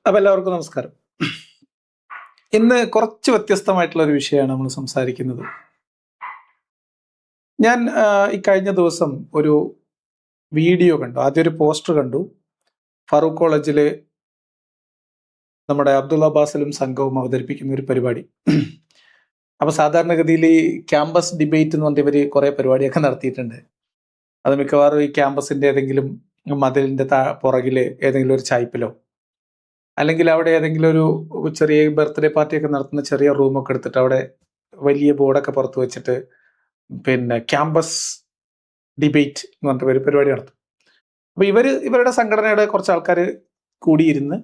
അപ്പോൾ എല്ലാവർക്കും നമസ്കാരം. ഇന്ന് കുറച്ച് വ്യത്യസ്തമായിട്ടുള്ള ഒരു വിഷയമാണ് നമ്മൾ സംസാരിക്കുന്നത്. ഞാൻ ഈ കഴിഞ്ഞ ദിവസം ഒരു വീഡിയോ കണ്ടു. ആദ്യം ഒരു പോസ്റ്റർ കണ്ടു. ഫറൂഖ് കോളേജിൽ നമ്മുടെ അബ്ദുള്ള ബാസിലും സംഘവും അവതരിപ്പിക്കുന്ന ഒരു പരിപാടി. അപ്പോൾ സാധാരണഗതിയിൽ ഈ ക്യാമ്പസ് ഡിബേറ്റ് എന്ന് പറഞ്ഞ ഇവർ കുറേ പരിപാടിയൊക്കെ നടത്തിയിട്ടുണ്ട്. അത് മിക്കവാറും ഈ ക്യാമ്പസിൻ്റെ ഏതെങ്കിലും മതിലിൻ്റെ പുറകിൽ ഏതെങ്കിലും ഒരു ചായ്പിലോ അല്ലെങ്കിൽ അവിടെ ഏതെങ്കിലും ഒരു ചെറിയ ബർത്ത്ഡേ പാർട്ടിയൊക്കെ നടത്തുന്ന ചെറിയ റൂമൊക്കെ എടുത്തിട്ട് അവിടെ വലിയ ബോർഡൊക്കെ പുറത്ത് വെച്ചിട്ട് ക്യാമ്പസ് ഡിബേറ്റ് എന്ന് പറഞ്ഞിട്ട് ഒരു പരിപാടി നടത്തും. അപ്പോൾ ഇവരുടെ സംഘടനയുടെ കുറച്ച് ആൾക്കാർ കൂടിയിരുന്ന്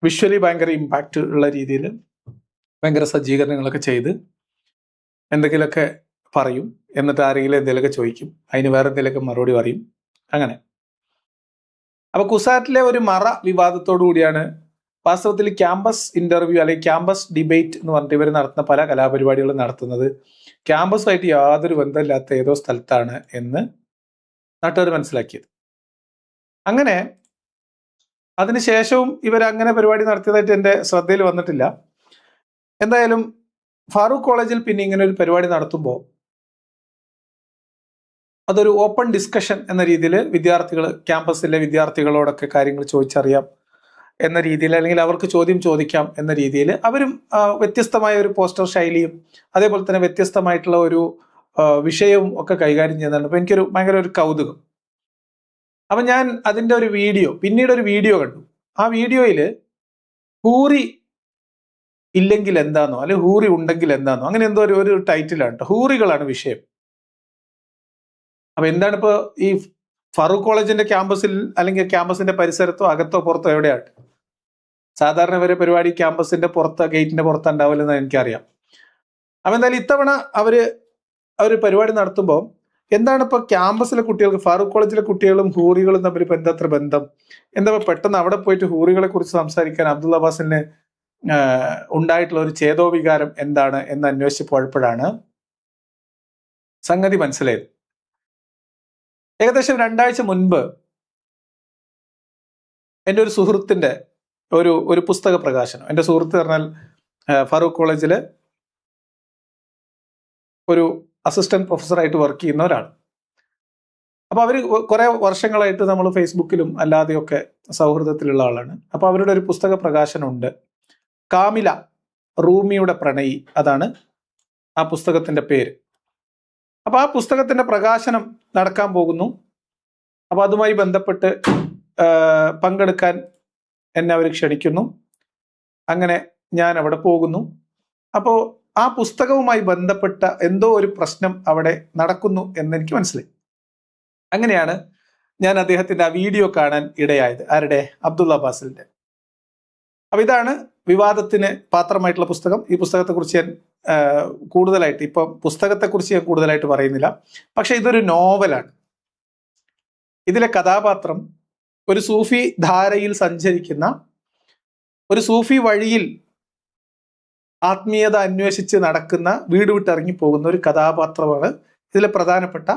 വിഷ്വലി ഭയങ്കര ഇമ്പാക്റ്റ് ഉള്ള രീതിയിൽ ഭയങ്കര സജ്ജീകരണങ്ങളൊക്കെ ചെയ്ത് എന്തെങ്കിലുമൊക്കെ പറയും. എന്നിട്ട് ആരെങ്കിലും എന്തെങ്കിലുമൊക്കെ ചോദിക്കും, അതിന് വേറെ എന്തെങ്കിലുമൊക്കെ മറുപടി പറയും. അങ്ങനെ അപ്പൊ കുസാറ്റിലെ ഒരു മറ വിവാദത്തോടു കൂടിയാണ് വാസ്തവത്തിൽ ക്യാമ്പസ് ഇന്റർവ്യൂ അല്ലെങ്കിൽ ക്യാമ്പസ് ഡിബേറ്റ് എന്ന് പറഞ്ഞിട്ട് ഇവർ നടത്തുന്ന പല കലാപരിപാടികളും നടത്തുന്നത് ക്യാമ്പസുമായിട്ട് യാതൊരു ബന്ധമില്ലാത്ത ഏതോ സ്ഥലത്താണ് എന്ന് നാട്ടുകാർ മനസ്സിലാക്കിയത്. അങ്ങനെ അതിനുശേഷവും ഇവരങ്ങനെ പരിപാടി നടത്തിയതായിട്ട് എൻ്റെ ശ്രദ്ധയിൽ വന്നിട്ടില്ല. എന്തായാലും ഫാറൂഖ് കോളേജിൽ പിന്നെ ഇങ്ങനെ ഒരു പരിപാടി നടത്തുമ്പോൾ അതൊരു ഓപ്പൺ ഡിസ്കഷൻ എന്ന രീതിയിൽ വിദ്യാർത്ഥികൾ, ക്യാമ്പസിലെ വിദ്യാർത്ഥികളോടൊക്കെ കാര്യങ്ങൾ ചോദിച്ചറിയാം എന്ന രീതിയിൽ, അല്ലെങ്കിൽ അവർക്ക് ചോദ്യം ചോദിക്കാം എന്ന രീതിയിൽ അവരും വ്യത്യസ്തമായ ഒരു പോസ്റ്റർ ശൈലിയും അതേപോലെ തന്നെ വ്യത്യസ്തമായിട്ടുള്ള ഒരു വിഷയവും ഒക്കെ കൈകാര്യം ചെയ്യുന്നുണ്ട്. അപ്പോൾ എനിക്കൊരു ഭയങ്കര ഒരു കൗതുകം. അപ്പം ഞാൻ അതിൻ്റെ ഒരു പിന്നീട് ഒരു വീഡിയോ കണ്ടു. ആ വീഡിയോയിൽ ഹൂറി ഇല്ലെങ്കിൽ എന്താണോ അല്ലെങ്കിൽ ഹൂറി ഉണ്ടെങ്കിൽ എന്താണോ അങ്ങനെ എന്തോ ഒരു ടൈറ്റിലാണ് കേട്ടോ. ഹൂറികളാണ് വിഷയം. അപ്പൊ എന്താണ് ഇപ്പോൾ ഈ ഫറൂഖ് കോളേജിന്റെ ക്യാമ്പസിൽ അല്ലെങ്കിൽ ക്യാമ്പസിന്റെ പരിസരത്തോ അകത്തോ പുറത്തോ എവിടെയാണ് സാധാരണ വരെ പരിപാടി ക്യാമ്പസിന്റെ പുറത്ത് ഗേറ്റിന്റെ പുറത്ത് ഉണ്ടാവില്ലെന്ന് എനിക്കറിയാം. അപ്പൊ എന്തായാലും ഇത്തവണ അവര് പരിപാടി നടത്തുമ്പോൾ എന്താണ് ഇപ്പൊ ക്യാമ്പസിലെ കുട്ടികൾക്ക്, ഫാറൂഖ് കോളേജിലെ കുട്ടികളും ഹൂറികളും തമ്മിൽ ഇപ്പൊ എന്താ ബന്ധം, എന്താ പെട്ടെന്ന് അവിടെ പോയിട്ട് ഹൂറികളെ കുറിച്ച് സംസാരിക്കാൻ അബ്ദുള്ള ബാസിന് ഉണ്ടായിട്ടുള്ള ഒരു ചേതോവികാരം എന്താണ് എന്ന് അന്വേഷിച്ച് പോയപ്പോഴാണ് സംഗതി മനസ്സിലായത്. ഏകദേശം 2 ആഴ്ച മുൻപ് എൻ്റെ ഒരു സുഹൃത്തിൻ്റെ ഒരു പുസ്തക പ്രകാശനം. എൻ്റെ സുഹൃത്ത് പറഞ്ഞാൽ ഫറൂഖ് കോളേജിലെ ഒരു അസിസ്റ്റന്റ് പ്രൊഫസറായിട്ട് വർക്ക് ചെയ്യുന്ന ഒരാൾ. അപ്പോൾ അവർ കുറേ വർഷങ്ങളായിട്ട് നമ്മൾ ഫേസ്ബുക്കിലും അല്ലാതെയൊക്കെ സൗഹൃദത്തിലുള്ള ആളാണ്. അപ്പോൾ അവരുടെ ഒരു പുസ്തക പ്രകാശനമുണ്ട്. കാമില റൂമിയുടെ പ്രണയി, അതാണ് ആ പുസ്തകത്തിൻ്റെ പേര്. അപ്പൊ ആ പുസ്തകത്തിന്റെ പ്രകാശനം നടക്കാൻ പോകുന്നു. അപ്പൊ അതുമായി ബന്ധപ്പെട്ട് പങ്കെടുക്കാൻ എന്നെ അവർ ക്ഷണിക്കുന്നു. അങ്ങനെ ഞാൻ അവിടെ പോകുന്നു. അപ്പോൾ ആ പുസ്തകവുമായി ബന്ധപ്പെട്ട എന്തോ ഒരു പ്രശ്നം അവിടെ നടക്കുന്നു എന്നെനിക്ക് മനസ്സിലായി. അങ്ങനെയാണ് ഞാൻ അദ്ദേഹത്തിന്റെ ആ വീഡിയോ കാണാൻ ഇടയായത്. ആരുടെ? അബ്ദുള്ള ബാസിലിന്റെ. അപ്പൊ ഇതാണ് വിവാദത്തിന് പാത്രമായിട്ടുള്ള പുസ്തകം. ഈ പുസ്തകത്തെക്കുറിച്ച് ഞാൻ കൂടുതലായിട്ട് ഇപ്പം പുസ്തകത്തെക്കുറിച്ച് ഞാൻ കൂടുതലായിട്ട് പറയുന്നില്ല. പക്ഷെ ഇതൊരു നോവലാണ്. ഇതിലെ കഥാപാത്രം ഒരു സൂഫി ധാരയിൽ സഞ്ചരിക്കുന്ന, ഒരു സൂഫി വഴിയിൽ ആത്മീയത അന്വേഷിച്ച് നടക്കുന്ന, വീട് വിട്ടിറങ്ങി പോകുന്ന ഒരു കഥാപാത്രമാണ് ഇതിലെ പ്രധാനപ്പെട്ട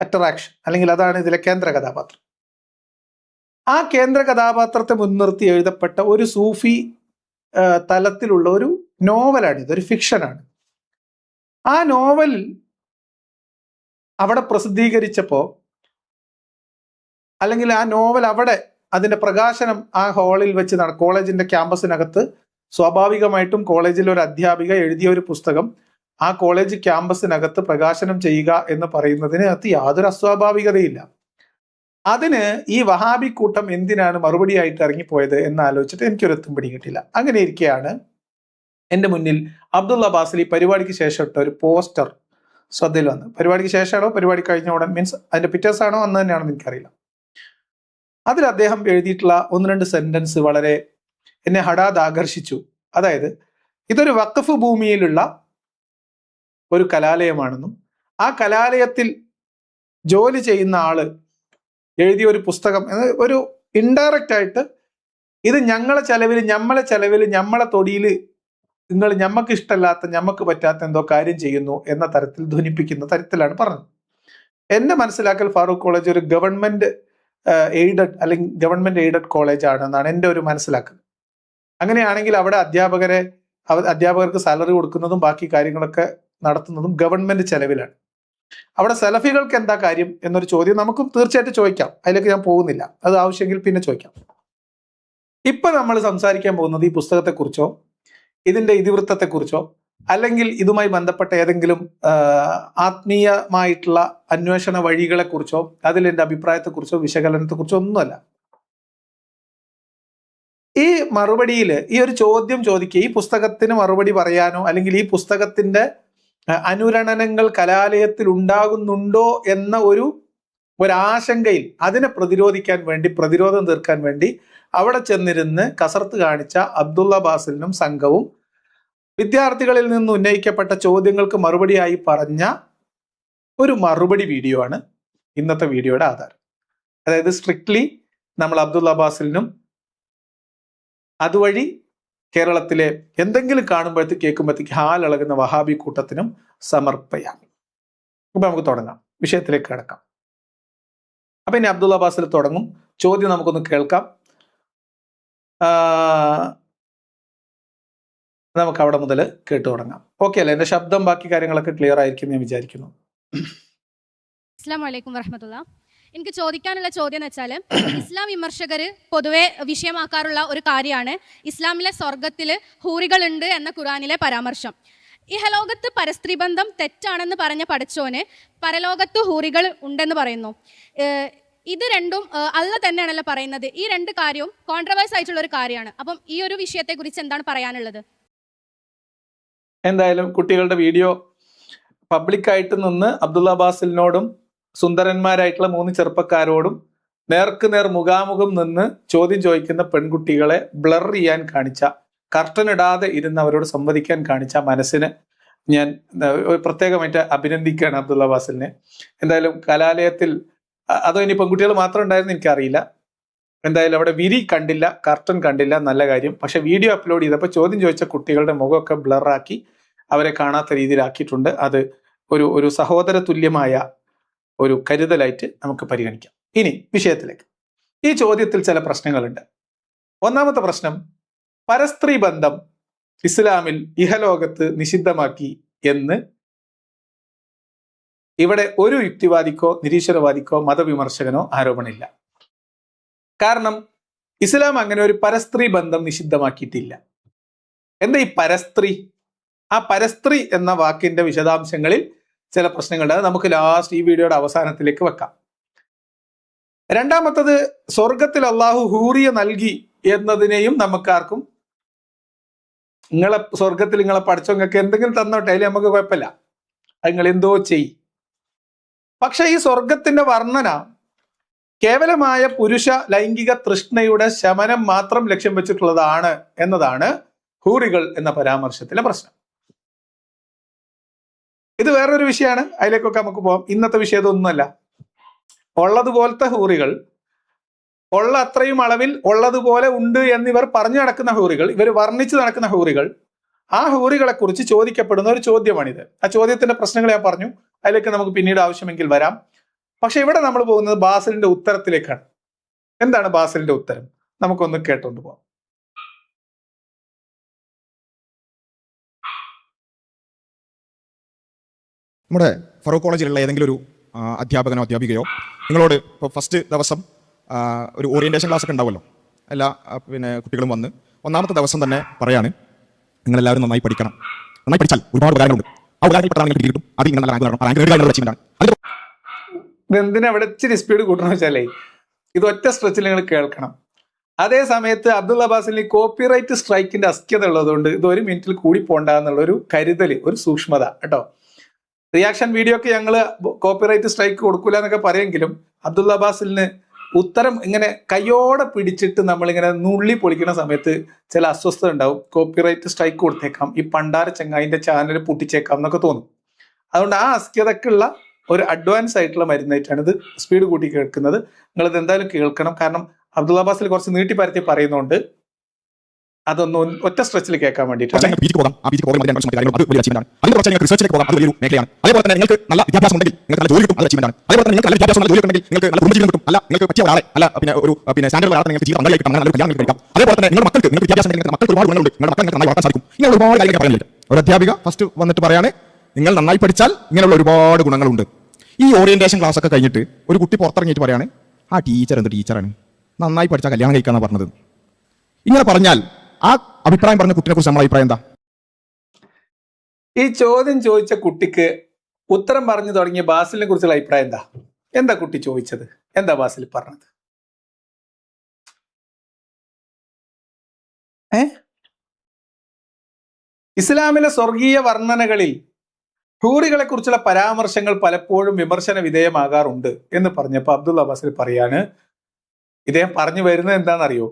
അട്രാക്ഷൻ, അല്ലെങ്കിൽ അതാണ് ഇതിലെ കേന്ദ്ര കഥാപാത്രം. ആ കേന്ദ്ര കഥാപാത്രത്തെ മുൻനിർത്തി എഴുതപ്പെട്ട ഒരു സൂഫി തലത്തിലുള്ള ഒരു നോവലാണ്. ഇതൊരു ഫിക്ഷനാണ്. ആ നോവൽ അവിടെ പ്രസിദ്ധീകരിച്ചപ്പോൾ, അല്ലെങ്കിൽ ആ നോവൽ അവിടെ അതിന്റെ പ്രകാശനം ആ ഹാളിൽ വെച്ച് കോളേജിന്റെ ക്യാമ്പസിനകത്ത്, സ്വാഭാവികമായിട്ടും കോളേജിലെ ഒരു അധ്യാപിക എഴുതിയ ഒരു പുസ്തകം ആ കോളേജ് ക്യാമ്പസിനകത്ത് പ്രകാശനം ചെയ്യുക എന്ന് പറയുന്നതിനകത്ത് യാതൊരു അസ്വാഭാവികതയില്ല. അതിന് ഈ വഹാബി കൂട്ടം എന്തിനാണ് മറുപടിയായിട്ട് ഇറങ്ങിപ്പോയത് എന്ന് ആലോചിച്ചിട്ട് എനിക്കൊരെത്തും പിടി കിട്ടില്ല. അങ്ങനെ ഇരിക്കെയാണ് എൻ്റെ മുന്നിൽ അബ്ദുള്ള ബാസിലി പരിപാടിക്ക് ശേഷം ഇട്ട ഒരു പോസ്റ്റർ ശ്രദ്ധയിൽ വന്നു. പരിപാടിക്ക് ശേഷമാണോ പരിപാടി കഴിഞ്ഞ ഉടൻ, മീൻസ് അതിന്റെ പിറ്റേഴ്സാണോ അന്ന് തന്നെയാണെന്ന് എനിക്കറിയില്ല. അതിൽ അദ്ദേഹം എഴുതിയിട്ടുള്ള 1-2 സെന്റൻസ് വളരെ എന്നെ ഹഠാത് ആകർഷിച്ചു. അതായത് ഇതൊരു വഖഫ് ഭൂമിയിലുള്ള ഒരു കലാലയമാണെന്നും ആ കലാലയത്തിൽ ജോലി ചെയ്യുന്ന ആള് എഴുതിയ ഒരു പുസ്തകം, ഒരു ഇൻഡയറക്റ്റ് ആയിട്ട് ഇത് ഞമ്മളെ ചെലവിൽ ഞമ്മളെ തൊടിയിൽ നിങ്ങൾ ഞമ്മക്ക് ഇഷ്ടമല്ലാത്ത, ഞമ്മക്ക് പറ്റാത്ത എന്തോ കാര്യം ചെയ്യുന്നു എന്ന തരത്തിൽ ധ്വനിപ്പിക്കുന്ന തരത്തിലാണ് പറഞ്ഞത്. എന്റെ മനസ്സിലാക്കൽ ഫാറൂഖ് കോളേജ് ഒരു ഗവൺമെന്റ് എയ്ഡഡ് അല്ലെങ്കിൽ ഗവൺമെന്റ് എയ്ഡഡ് കോളേജ് ആണെന്നാണ് എൻ്റെ ഒരു മനസ്സിലാക്കുന്നത്. അങ്ങനെയാണെങ്കിൽ അവിടെ അധ്യാപകർക്ക് സാലറി കൊടുക്കുന്നതും ബാക്കി കാര്യങ്ങളൊക്കെ നടത്തുന്നതും ഗവൺമെന്റ് ചെലവിലാണ്. അവിടെ സലഫികൾക്ക് എന്താ കാര്യം എന്നൊരു ചോദ്യം നമുക്കും തീർച്ചയായിട്ടും ചോദിക്കാം. അതിലേക്ക് ഞാൻ പോകുന്നില്ല, അത് ആവശ്യമെങ്കിൽ പിന്നെ ചോദിക്കാം. ഇപ്പൊ നമ്മൾ സംസാരിക്കാൻ പോകുന്നത് ഈ പുസ്തകത്തെക്കുറിച്ചോ ഇതിന്റെ ഇതിവൃത്തത്തെക്കുറിച്ചോ അല്ലെങ്കിൽ ഇതുമായി ബന്ധപ്പെട്ട ഏതെങ്കിലും ആത്മീയമായിട്ടുള്ള അന്വേഷണ വഴികളെക്കുറിച്ചോ അതിൽ എൻ്റെ അഭിപ്രായത്തെക്കുറിച്ചോ വിശകലനത്തെക്കുറിച്ചോ ഒന്നുമല്ല. ഈ മറുപടിയിൽ ഈ ഒരു ചോദ്യം ചോദിക്കുക, ഈ പുസ്തകത്തിന് മറുപടി പറയാനോ അല്ലെങ്കിൽ ഈ പുസ്തകത്തിന്റെ അനുരണനങ്ങൾ കലാലയത്തിൽ ഉണ്ടാകുന്നുണ്ടോ എന്ന ഒരാശങ്കയിൽ അതിനെ പ്രതിരോധം തീർക്കാൻ വേണ്ടി അവിടെ ചെന്നിരുന്ന് കസർത്ത് കാണിച്ച അബ്ദുള്ള ബാസിലിനും സംഘവും വിദ്യാർത്ഥികളിൽ നിന്ന് ഉന്നയിക്കപ്പെട്ട ചോദ്യങ്ങൾക്ക് മറുപടിയായി പറഞ്ഞ ഒരു മറുപടി വീഡിയോ ആണ് ഇന്നത്തെ വീഡിയോയുടെ ആധാരം. അതായത് സ്ട്രിക്ട്ലി നമ്മൾ അബ്ദുള്ള ബാസിലിനും അതുവഴി കേരളത്തിലെ എന്തെങ്കിലും കേൾക്കുമ്പോഴത്തേക്ക് ഹാലിളകുന്ന വഹാബി കൂട്ടത്തിനും സമർപ്പയാമി. അപ്പൊ നമുക്ക് തുടങ്ങാം, വിഷയത്തിലേക്ക് കിടക്കാം. അപ്പൊ ഇനി അബ്ദുള്ള ബാസിൽ തുടങ്ങും. ചോദ്യം നമുക്കൊന്ന് കേൾക്കാം. നമുക്ക് അവിടെ മുതൽ കേട്ടു തുടങ്ങാം. ഓക്കെ അല്ലേ? എന്റെ ശബ്ദം ബാക്കി കാര്യങ്ങളൊക്കെ ക്ലിയർ ആയിരിക്കും ഞാൻ വിചാരിക്കുന്നു. അസ്സലാമു അലൈക്കും വറഹ്മത്തുള്ളാഹി. എനിക്ക് ചോദിക്കാനുള്ള ചോദ്യം എന്ന് വെച്ചാൽ, ഇസ്ലാം വിമർശകർ പൊതുവെ വിഷയമാക്കാറുള്ള ഒരു കാര്യമാണ് ഇസ്ലാമിലെ സ്വർഗത്തിൽ ഹൂറികളുണ്ട് എന്ന ഖുർആനിലെ പരാമർശം. ഇഹലോകത്ത് പരസ്ത്രീ ബന്ധം തെറ്റാണെന്ന് പറഞ്ഞ പടച്ചോന് പരലോകത്ത് ഹൂറികൾ ഉണ്ടെന്ന് പറയുന്നു. ഇത് രണ്ടും അല്ല തന്നെയാണല്ലോ പറയുന്നത്. ഈ രണ്ട് കാര്യവും കോൺട്രവേഴ്സ് ആയിട്ടുള്ള ഒരു കാര്യമാണ്. അപ്പം ഈ ഒരു വിഷയത്തെക്കുറിച്ച് എന്താണ് പറയാനുള്ളത്? എന്തായാലും കുട്ടികളുടെ വീഡിയോ പബ്ലിക്കായിട്ട് നിന്ന് അബ്ദുള്ള ബാസിലിനോടും സുന്ദരന്മാരായിട്ടുള്ള 3 ചെറുപ്പക്കാരോടും നേർക്കുനേർ മുഖാമുഖം നിന്ന് ചോദ്യം ചോദിക്കുന്ന പെൺകുട്ടികളെ ബ്ലർ ചെയ്യാൻ കാണിച്ച, കർട്ടൻ ഇടാതെ ഇരുന്ന് അവരോട് സംവദിക്കാൻ കാണിച്ച മനസ്സിന് ഞാൻ പ്രത്യേകമായിട്ട് അഭിനന്ദിക്കുകയാണ് അബ്ദുള്ള ബാസിലിനെ. എന്തായാലും കലാലയത്തിൽ അതോ ഇനി പെൺകുട്ടികൾ മാത്രം ഉണ്ടായിരുന്നു എനിക്കറിയില്ല. എന്തായാലും അവിടെ വിരി കണ്ടില്ല, കർട്ടൻ കണ്ടില്ല, നല്ല കാര്യം. പക്ഷെ വീഡിയോ അപ്ലോഡ് ചെയ്തപ്പോൾ ചോദ്യം ചോദിച്ച കുട്ടികളുടെ മുഖമൊക്കെ ബ്ലറാക്കി അവരെ കാണാത്ത രീതിയിലാക്കിയിട്ടുണ്ട്. അത് ഒരു സഹോദര തുല്യമായ ഒരു കരുതലായിട്ട് നമുക്ക് പരിഗണിക്കാം. ഇനി വിഷയത്തിലേക്ക്. ഈ ചോദ്യത്തിൽ ചില പ്രശ്നങ്ങളുണ്ട്. ഒന്നാമത്തെ പ്രശ്നം, പരസ്ത്രീ ബന്ധം ഇസ്ലാമിൽ ഇഹലോകത്ത് നിഷിദ്ധമാക്കി എന്ന് ഇവിടെ ഒരു യുക്തിവാദിക്കോ നിരീശ്വരവാദിക്കോ മതവിമർശകനോ ആരോപണമില്ല. കാരണം ഇസ്ലാം അങ്ങനെ ഒരു പരസ്ത്രീ ബന്ധം നിഷിദ്ധമാക്കിയിട്ടില്ല. എന്താ ഈ പരസ്ത്രീ? ആ പരസ്ത്രീ എന്ന വാക്കിന്റെ വിശദാംശങ്ങളിൽ ചില പ്രശ്നങ്ങളുണ്ട്. അത് നമുക്ക് ലാസ്റ്റ് ഈ വീഡിയോയുടെ അവസാനത്തിലേക്ക് വെക്കാം. രണ്ടാമത്തത്, സ്വർഗത്തിൽ അള്ളാഹു ഹൂറിയ നൽകി എന്നതിനെയും നമുക്കാർക്കും, സ്വർഗത്തിൽ നിങ്ങളെ പഠിച്ചവങ്ങൾക്ക് എന്തെങ്കിലും തന്നോട്ടെ, അതിൽ നമുക്ക് കുഴപ്പമില്ല, അത് നിങ്ങൾ എന്തോ ചെയ്. പക്ഷെ ഈ സ്വർഗത്തിന്റെ വർണ്ണന കേവലമായ പുരുഷ ലൈംഗിക തൃഷ്ണയുടെ ശമനം മാത്രം ലക്ഷ്യം വെച്ചിട്ടുള്ളതാണ് എന്നതാണ് ഹൂറികൾ എന്ന പരാമർശത്തിലെ പ്രശ്നം. ഇത് വേറൊരു വിഷയമാണ്, അതിലേക്കൊക്കെ നമുക്ക് പോകാം. ഇന്നത്തെ വിഷയം ഇതൊന്നുമല്ല. ഉള്ളതുപോലത്തെ ഹൂറികൾ, ഉള്ള അത്രയും അളവിൽ ഉള്ളതുപോലെ ഉണ്ട് എന്നിവർ പറഞ്ഞു നടക്കുന്ന ഹൂറികൾ, ഇവർ വർണ്ണിച്ച് നടക്കുന്ന ഹൂറികൾ, ആ ഹൂറികളെ കുറിച്ച് ചോദിക്കപ്പെടുന്ന ഒരു ചോദ്യമാണിത്. ആ ചോദ്യത്തിന്റെ പ്രശ്നങ്ങൾ ഞാൻ പറഞ്ഞു, അതിലേക്ക് നമുക്ക് പിന്നീട് ആവശ്യമെങ്കിൽ വരാം. പക്ഷെ ഇവിടെ നമ്മൾ പോകുന്നത് ബാസിലിന്റെ ഉത്തരത്തിലേക്കാണ്. എന്താണ് ബാസിലിന്റെ ഉത്തരം? നമുക്കൊന്ന് കേട്ടോണ്ട് പോവാം. നമ്മുടെ ഫറൂഖ് കോളേജിലുള്ള ഏതെങ്കിലും ഒരു അധ്യാപകനോ അധ്യാപികയോ നിങ്ങളോട് ഇപ്പോൾ ഫസ്റ്റ് ദിവസം ഒരു ഓറിയൻറ്റേഷൻ ക്ലാസ് ഒക്കെ ഉണ്ടാവുമല്ലോ, എല്ലാ കുട്ടികളും വന്ന് ഒന്നാമത്തെ ദിവസം തന്നെ പറയാണ്, നിങ്ങളെല്ലാവരും നന്നായി പഠിക്കണം, നന്നായി പഠിച്ചാൽ ഒരുപാട് ഉപകാരങ്ങളുണ്ട്, ആ ഉപകാരപ്പെട്ടതാണ് നിങ്ങൾക്ക് കിട്ടും, അത് ഇങ്ങനെ നല്ല റാങ്ക് അച്ചീവ്മെന്റ് ആണ്. ഇതെന്തിനാ ഇവിടെ ഇച്ചിരി സ്പീഡ് കൂട്ടണം വെച്ചാലേ, ഇത് ഒറ്റ സ്ട്രെച്ചിൽ നിങ്ങൾ കേൾക്കണം. അതേ സമയത്ത് അബ്ദുള്ള ബാസിലിന് കോപ്പിറൈറ്റ് സ്ട്രൈക്കിന്റെ അസ്ക്യത ഉള്ളതുകൊണ്ട് ഇത് 1 മിനിറ്റിൽ കൂടി പോണ്ട എന്നുള്ളൊരു കരുതല്, ഒരു സൂക്ഷ്മത കേട്ടോ. റിയാക്ഷൻ വീഡിയോക്ക് ഞങ്ങൾ കോപ്പിറൈറ്റ് സ്ട്രൈക്ക് കൊടുക്കൂല എന്നൊക്കെ പറയുമെങ്കിലും അബ്ദുള്ള ബാസിലിന് ഉത്തരം ഇങ്ങനെ കയ്യോടെ പിടിച്ചിട്ട് നമ്മളിങ്ങനെ നുള്ളി പൊളിക്കുന്ന സമയത്ത് ചില അസ്വസ്ഥത ഉണ്ടാവും. കോപ്പിറൈറ്റ് സ്ട്രൈക്ക് കൊടുത്തേക്കാം, ഈ പണ്ടാര ചെങ്ങായിന്റെ ചാനൽ പൊട്ടിച്ചേക്കാം എന്നൊക്കെ തോന്നും. അതുകൊണ്ട് ആ അസ്ക്യതക്കുള്ള ഒരു അഡ്വാൻസ് ആയിട്ടുള്ള മരുന്നായിട്ടാണ് ഇത് സ്പീഡ് കൂട്ടി കേൾക്കുന്നത്. നിങ്ങളിത് എന്തായാലും കേൾക്കണം. കാരണം അബ്ദുള്ള ബാസിൽ കുറച്ച് നീട്ടി പരത്തി പറയുന്നുണ്ട് അതൊന്ന് ഒറ്റ സ്ട്രെച്ചിൽ കേൾക്കാൻ വേണ്ടിയിട്ടാണ്. കുറച്ച് നിങ്ങൾക്ക് പോകാം. ആ പോകാൻ മതി 2 വർഷം കാര്യങ്ങളും അത് വലിയ അച്ചീവ്മെന്റ് ആണ്. അതിന് കുറച്ച് നിങ്ങൾക്ക് റിസർച്ചിലേക്ക് പോകാം. അത് വലിയൊരു മേഖലയാണ്. അതേപോലെ തന്നെ നിങ്ങൾക്ക് നല്ല വിദ്യാഭ്യാസം ഉണ്ടെങ്കിൽ നിങ്ങൾക്ക് നല്ല ജോലി കിട്ടും. അത് അച്ചീവ്മെന്റ് ആണ്. അതേപോലെ തന്നെ നിങ്ങൾക്ക് നല്ല വിദ്യാഭ്യാസം ജോലി ഉണ്ടെങ്കിൽ നിങ്ങൾക്ക് നല്ല കുടുംബജീവിതം കിട്ടും. അല്ല നിങ്ങൾക്ക് പറ്റിയ ഒരാളെ അല്ല പിന്നെ സ്റ്റാൻഡേർഡ് ആളെ നിങ്ങൾക്ക് ജീവിതം അങ്ങനെ കിട്ടും. നല്ല കല്യാണം കഴിക്കാം. അതേപോലെ തന്നെ നിങ്ങളുടെ മക്കൾക്ക് നിങ്ങൾക്ക് വിദ്യാഭ്യാസം ഉണ്ടെങ്കിൽ മക്കൾക്ക് ഒരുപാട് ഗുണങ്ങളുണ്ട്. നിങ്ങളുടെ മക്കളെ നന്നായി വളർത്താൻ സാധിക്കും. ഇങ്ങനെ ഒരുപാട് കാര്യങ്ങൾ പറയുന്നില്ല. ഒരു അധ്യാപിക ഫസ്റ്റ് വന്നിട്ട് പറയാണ് നിങ്ങൾ നന്നായി പഠിച്ചാൽ ഇങ്ങനെയുള്ള ഒരുപാട് ഗുണങ്ങളുണ്ട്. ഈ ഓറിയന്റേഷൻ ക്ലാസ് ഒക്കെ കഴിഞ്ഞിട്ട് ഒരു കുട്ടി പുറത്തിറങ്ങിയിട്ട് പറയാണ് ആ ടീച്ചർ എന്ത് ടീച്ചറാണ്, നന്നായി പഠിച്ചാൽ കല്യാണം കഴിക്കാന്നാണ് പറഞ്ഞത്. ഇങ്ങനെ പറഞ്ഞാൽ ആ അഭിപ്രായം പറഞ്ഞ കുട്ടിനെ കുറിച്ച് നമ്മുടെ അഭിപ്രായം എന്താ? ഈ ചോദ്യം ചോദിച്ച കുട്ടിക്ക് ഉത്തരം പറഞ്ഞു തുടങ്ങിയ ബാസിലിനെ കുറിച്ചുള്ള അഭിപ്രായം എന്താ കുട്ടി ചോദിച്ചത്? എന്താ ബാസിൽ പറഞ്ഞത്? ഇസ്ലാമിലെ സ്വർഗീയ വർണ്ണനകളിൽ ഹൂറികളെ കുറിച്ചുള്ള പരാമർശങ്ങൾ പലപ്പോഴും വിമർശന വിധേയമാകാറുണ്ട് എന്ന് പറഞ്ഞപ്പോൾ അബ്ദുള്ള ബാസിൽ പറയാണ്, ഇദ്ദേഹം പറഞ്ഞു വരുന്നത് എന്താണെന്നറിയോ?